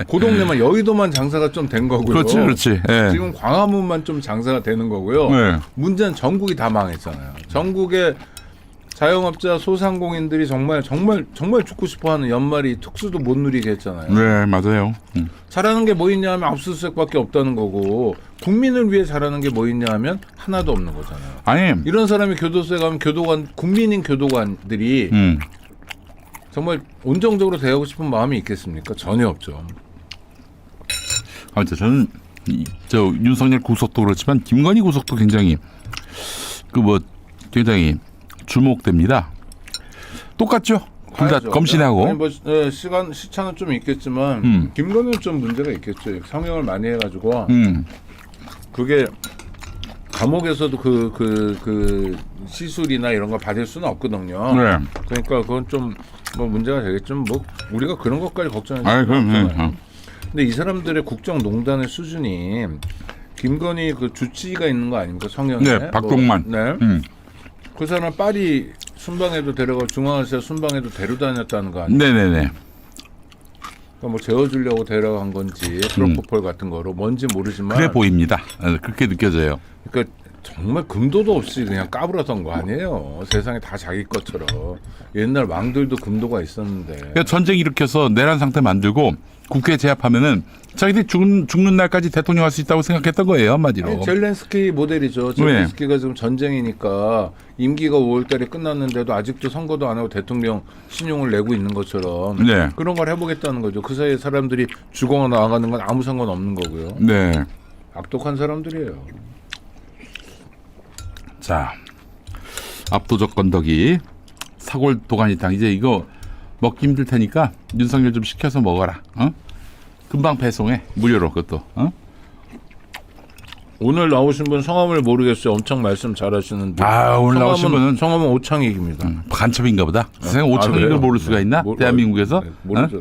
그 동네만 여의도만 장사가 좀 된 거고요. 그렇지. 예. 지금 광화문만 좀 장사가 되는 거고요. 네. 문제는 전국이 다 망했잖아요. 전국의 자영업자 소상공인들이 정말 죽고 싶어하는 연말이 특수도 못 누리게 했잖아요. 네, 맞아요. 잘하는 게 뭐 있냐 하면 압수수색밖에 없다는 거고 국민을 위해 잘하는 게 뭐 있냐 하면 하나도 없는 거잖아요. 아니, 이런 사람이 교도소에 가면 국민인 교도관들이 정말 온정적으로 대하고 싶은 마음이 있겠습니까? 전혀 없죠. 아무튼 저는 저 윤석열 구속도 그렇지만 김건희 구속도 굉장히 굉장히 주목됩니다. 똑같죠? 둘 다 봐야죠. 검신하고. 아니 뭐 시차는 좀 있겠지만 김건희는 좀 문제가 있겠죠. 성형을 많이 해가지고 그게 감옥에서도 그 시술이나 이런 걸 받을 수는 없거든요. 네. 그러니까 그건 좀 뭐 문제가 되겠지만 뭐 우리가 그런 것까지 걱정하지 아니, 그럼. 않잖아요. 근데 이 사람들의 국정농단의 수준이 김건희 그 주치의가 있는 거 아닙니까? 성형에. 네, 박동만. 네. 그 사람 파리 순방에도 데려가 중앙아시아 순방에도 데려다녔다는 거 아니에요? 네네네. 그러니까 뭐 재워주려고 데려간 건지 프로포폴 같은 거로 뭔지 모르지만 그래 보입니다. 그렇게 느껴져요. 그러니까 정말 금도도 없이 그냥 까불었던 거 아니에요. 세상에 다 자기 것처럼. 옛날 왕들도 금도가 있었는데. 그러니까 전쟁 일으켜서 내란 상태 만들고 국회에 제압하면은 자기들이 죽는 날까지 대통령 할 수 있다고 생각했던 거예요, 한마디로. 아니, 젤렌스키 모델이죠. 젤렌스키가 지금 전쟁이니까 임기가 5월달에 끝났는데도 아직도 선거도 안 하고 대통령 신용을 내고 있는 것처럼 네. 그런 걸 해보겠다는 거죠. 그 사이에 사람들이 죽어나 나가는 건 아무 상관없는 거고요. 네. 악독한 사람들이에요. 자, 압도적 건더기 사골 도가니탕 이제 이거 먹기 힘들 테니까 윤석열 좀 시켜서 먹어라. 금방 배송해 무료로 그것도. 오늘 나오신 분 성함을 모르겠어요. 엄청 말씀 잘하시는데. 오늘 나오신 분은 성함은 오창익입니다. 간첩인가 보다. 세상에 오창익을 그래요? 모를 수가 있나? 대한민국에서? 네, 모르죠.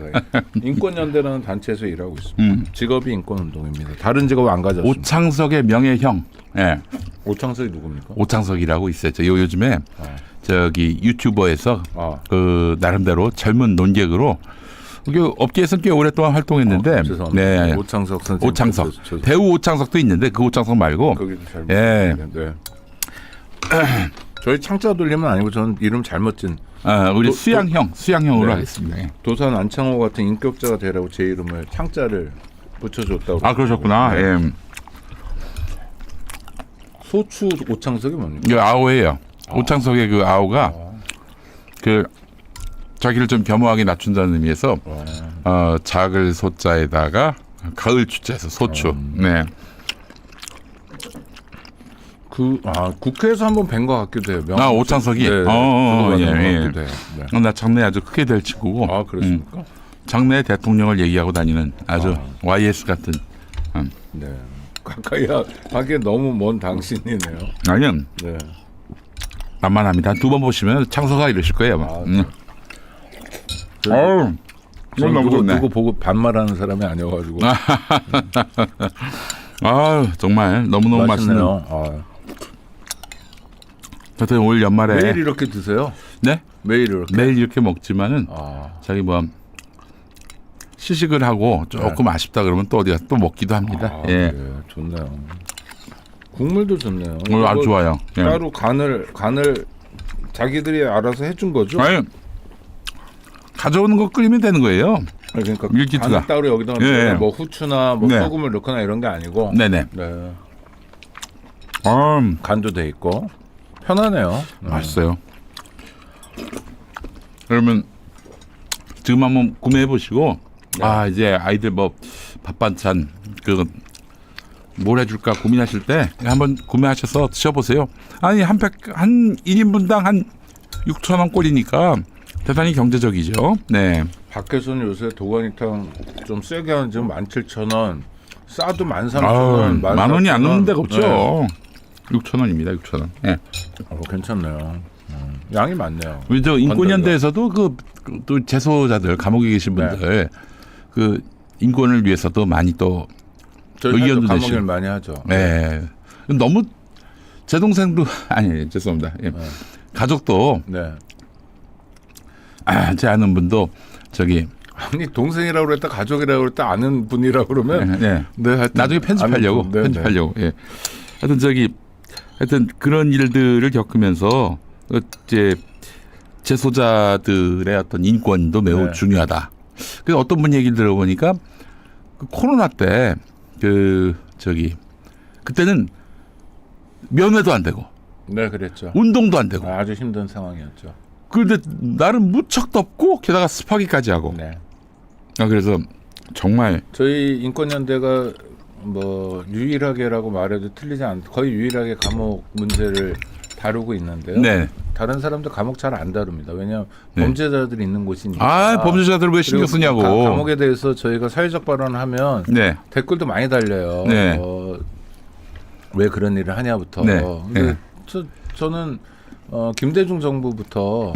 인권연대라는 단체에서 일하고 있습니다. 직업이 인권운동입니다. 다른 직업 안 가졌습니다. 오창석의 명예형. 예. 오창석이 누굽니까? 오창석이라고 있었죠. 요즘에 저기 유튜버에서 아. 그 나름대로 젊은 논객으로 이게 업계에서 꽤 오랫동안 활동했는데 죄송합니다. 네. 오창석 선생님. 오창석 저- 배우 오창석도 있는데 그 오창석 말고 거기도 잘 예. 모르겠는데. 저희 창자 돌림은 아니고 저는 이름 잘못 진 우리 또- 수양형으로 네. 하겠습니다. 예. 도산 안창호 같은 인격자가 되라고 제 이름을 창자를 붙여줬다고. 아 그러셨구나. 네. 예. 소추 오창석이 뭡니까? 이 아오예요. 오창석의 그 아오가 그 자기를 좀 겸허하게 낮춘다는 의미에서 작을 소자에다가 가을 추자에서 소추. 네. 국회에서 한번 뵌 것 같기도 해요. 오창석이. 네, 예, 예. 같기도 해요. 네. 나 장래 아주 크게 될 친구고. 아 그렇습니까? 장래 대통령을 얘기하고 다니는 아주 YS 같은. 네. 가까이 하기에 너무 먼 당신이네요. 아니요. 네. 만만합니다. 두 번 보시면 창서가 이러실 거예요. 아마. 어우. 저는 너무 좋네. 누구 보고 반말하는 사람이 아니어가지고. 아 정말 너무너무 맛있는. 맛있네요. 하여튼 올 연말에 매일 이렇게 드세요? 네? 매일 이렇게? 매일 이렇게 먹지만은 아, 자기 뭐 시식을 하고 조금 아쉽다 그러면 또 어디가 또 먹기도 합니다. 예. 네, 좋네요. 국물도 좋네요. 오늘 아주 이거 좋아요. 예. 따로 간을 자기들이 알아서 해준 거죠? 아니 가져오는 거 끓이면 되는 거예요. 그러니까 밀키트가. 간을 따로 여기다 예. 뭐 후추나 뭐 네. 소금을 넣거나 이런 게 아니고. 네네. 네. 아, 간도 돼 있고 편하네요. 맛있어요. 그러면 지금 한번 구매해 보시고 이제 아이들 뭐 밥 반찬 뭘 해줄까 고민하실 때 한번 구매하셔서 드셔보세요. 아니 한 1인분당 한 6,000원 꼴이니까 대단히 경제적이죠. 네. 밖에서는 요새 도가니탕 좀 세게 하는 지금 17,000원, 싸도 13,000원, 아유, 만 원이 안 넘는 데가 없죠. 네. 6,000원입니다. 6,000원. 예. 괜찮네요. 양이 많네요. 우리 저 인권연대에서도 또 재소자들 감옥에 계신 분들 그 인권을 위해서도 많이 또 저희 의견도 감옥일 내시고. 많이 하죠. 네. 너무 제 동생도 아니 죄송합니다. 예. 가족도 네. 제 아는 분도 저기 아니 동생이라고 그랬다 가족이라고 그랬다 아는 분이라고 그러면 네. 네, 하여튼 나중에 편집하려고 아는 분, 네, 편집하려고. 예. 하여튼 그런 일들을 겪으면서 이제 재소자들의 어떤 인권도 매우 네. 중요하다. 그 어떤 분 얘기를 들어보니까 그 코로나 때 그때는 면회도 안 되고 네, 그랬죠. 운동도 안 되고 아주 힘든 상황이었죠. 그런데 나름 무척 덥고 게다가 습하기까지 하고. 네. 그래서 정말 저희 인권연대가 뭐 유일하게라고 말해도 틀리지 않 거의 유일하게 감옥 문제를 다루고 있는데요. 네. 다른 사람도 감옥 잘 안 다룹니다. 왜냐하면 네. 범죄자들이 있는 곳이니까. 범죄자들 왜 신경 그리고 쓰냐고. 감옥에 대해서 저희가 사회적 발언하면 네. 댓글도 많이 달려요. 네. 왜 그런 일을 하냐부터. 네. 근데 네. 저는 김대중 정부부터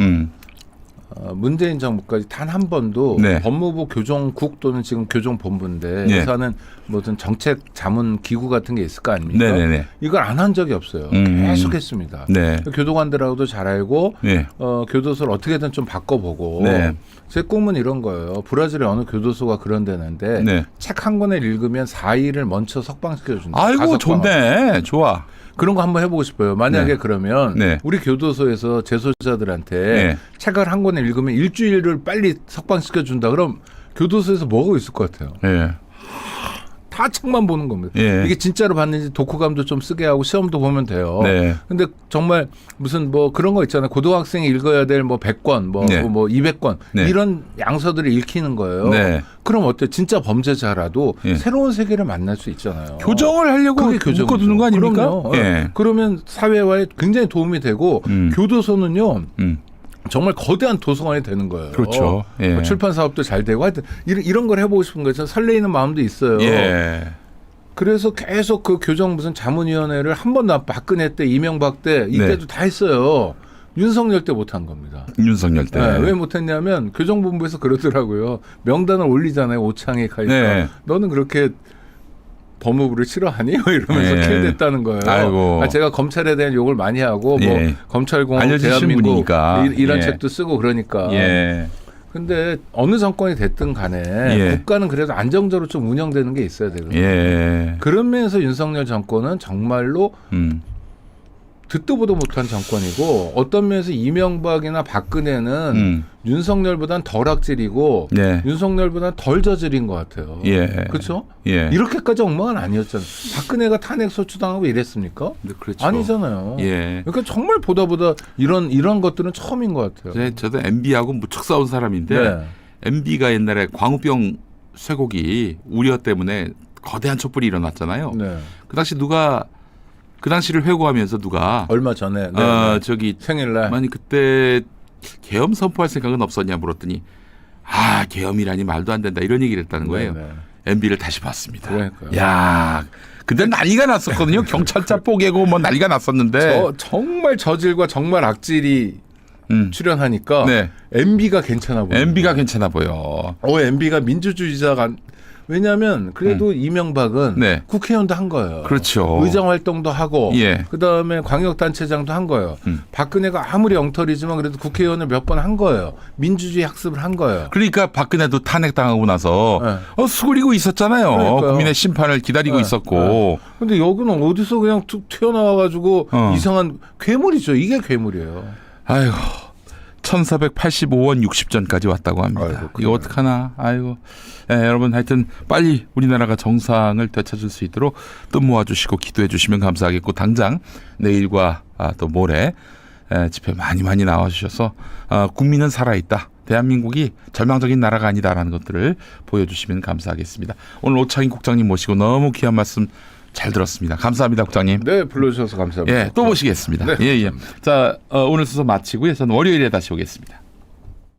문재인 정부까지 단 한 번도 네. 법무부 교정국 또는 지금 교정본부인데 네. 여기서는 무슨 정책 자문 기구 같은 게 있을 거 아닙니까? 네네네. 이걸 안 한 적이 없어요. 계속 했습니다. 네. 교도관들하고도 잘 알고 네. 교도소를 어떻게든 좀 바꿔보고 네. 제 꿈은 이런 거예요. 브라질의 어느 교도소가 그런 데는데 네. 책 한 권을 읽으면 4일을 먼저 석방시켜준다. 아이고 가석방. 좋네. 좋아. 그런 거 한번 해보고 싶어요. 만약에 네. 그러면 네. 우리 교도소에서 재소자들한테 네. 책을 한 권을 읽으면 일주일을 빨리 석방시켜준다. 그럼 교도소에서 뭐가 있을 것 같아요? 예. 다 책만 보는 겁니다. 예. 이게 진짜로 봤는지 독후감도 좀 쓰게 하고 시험도 보면 돼요. 네. 근데 정말 무슨 뭐 그런 거 있잖아요. 고등학생이 읽어야 될 뭐 100권, 뭐 네. 200권 네. 이런 양서들을 읽히는 거예요. 네. 그럼 어때? 진짜 범죄자라도 예. 새로운 세계를 만날 수 있잖아요. 교정을 하려고 그게 교정이죠. 묶어두는 거 아닙니까? 그럼요. 예. 그러면 사회화에 굉장히 도움이 되고 교도소는요. 정말 거대한 도서관이 되는 거예요. 그렇죠. 예. 뭐 출판 사업도 잘 되고 하여튼 이런 걸 해보고 싶은 거죠. 설레이는 마음도 있어요. 예. 그래서 계속 그 교정 무슨 자문위원회를 한 번도 박근혜 때 이명박 때 이때도 다 했어요. 윤석열 때 못한 겁니다. 윤석열 때. 네, 왜 못했냐면 교정본부에서 그러더라고요. 명단을 올리잖아요. 오창익 하니까 네. 너는 그렇게 법무부를 싫어하니? 이러면서 예. 킬됐다는 거예요. 아이고. 제가 검찰에 대한 욕을 많이 하고 뭐 예. 검찰공화국 알려주신 대한민국 분이니까. 이런 예. 책도 쓰고 그러니까. 예. 근데 어느 정권이 됐든 간에 예. 국가는 그래도 안정적으로 좀 운영되는 게 있어야 되거든요. 예. 그런 면에서 윤석열 정권은 정말로 듣도 보도 못한 정권이고 어떤 면에서 이명박이나 박근혜는 윤석열보단 덜 악질이고 네. 윤석열보단 덜 저질인 것 같아요. 예. 그렇죠? 예. 이렇게까지 엉망은 아니었잖아요. 박근혜가 탄핵 소추당하고 이랬습니까? 네, 그렇죠. 아니잖아요. 예. 그러니까 정말 보다 이런 것들은 처음인 것 같아요. 저도 MB하고 무척 싸운 사람인데 네. MB가 옛날에 광우병 쇠고기 우려 때문에 거대한 촛불이 일어났잖아요. 네. 그 당시 그 당시를 회고하면서 누가 얼마 전에 네. 저기 생일날 아니 그때 계엄 선포할 생각은 없었냐 물었더니 계엄이라니 말도 안 된다 이런 얘기를 했다는 거예요. 네. MB를 다시 봤습니다. 그러니까요. 야, 근데 난리가 났었거든요. 경찰차 뽀개고 뭐 난리가 났었는데. 정말 저질과 정말 악질이 출연하니까 네. MB가 괜찮아 보여요. MB가 괜찮아 보여. MB가 민주주의자가 왜냐하면 그래도 이명박은 네. 국회의원도 한 거예요. 그렇죠. 의정 활동도 하고 예. 그다음에 광역단체장도 한 거예요. 박근혜가 아무리 엉터리지만 그래도 국회의원을 몇 번 한 거예요. 민주주의 학습을 한 거예요. 그러니까 박근혜도 탄핵당하고 나서 네. 수그리고 있었잖아요. 그러니까요. 국민의 심판을 기다리고 네. 있었고. 근데 여기는 어디서 그냥 툭 튀어나와가지고 이상한 괴물이죠. 이게 괴물이에요. 아이고. 1485원 60전까지 왔다고 합니다. 아이고, 이거 어떡하나. 아이고. 여러분 하여튼 빨리 우리나라가 정상을 되찾을 수 있도록 또 모아주시고 기도해 주시면 감사하겠고 당장 내일과 또 모레 집회 많이 나와주셔서 국민은 살아있다. 대한민국이 절망적인 나라가 아니다라는 것들을 보여주시면 감사하겠습니다. 오늘 오창인 국장님 모시고 너무 귀한 말씀 잘 들었습니다. 감사합니다, 국장님. 네, 불러주셔서 감사합니다. 또 모시겠습니다. 네, 예. 자, 오늘 순서 마치고요. 저는 월요일에 다시 오겠습니다.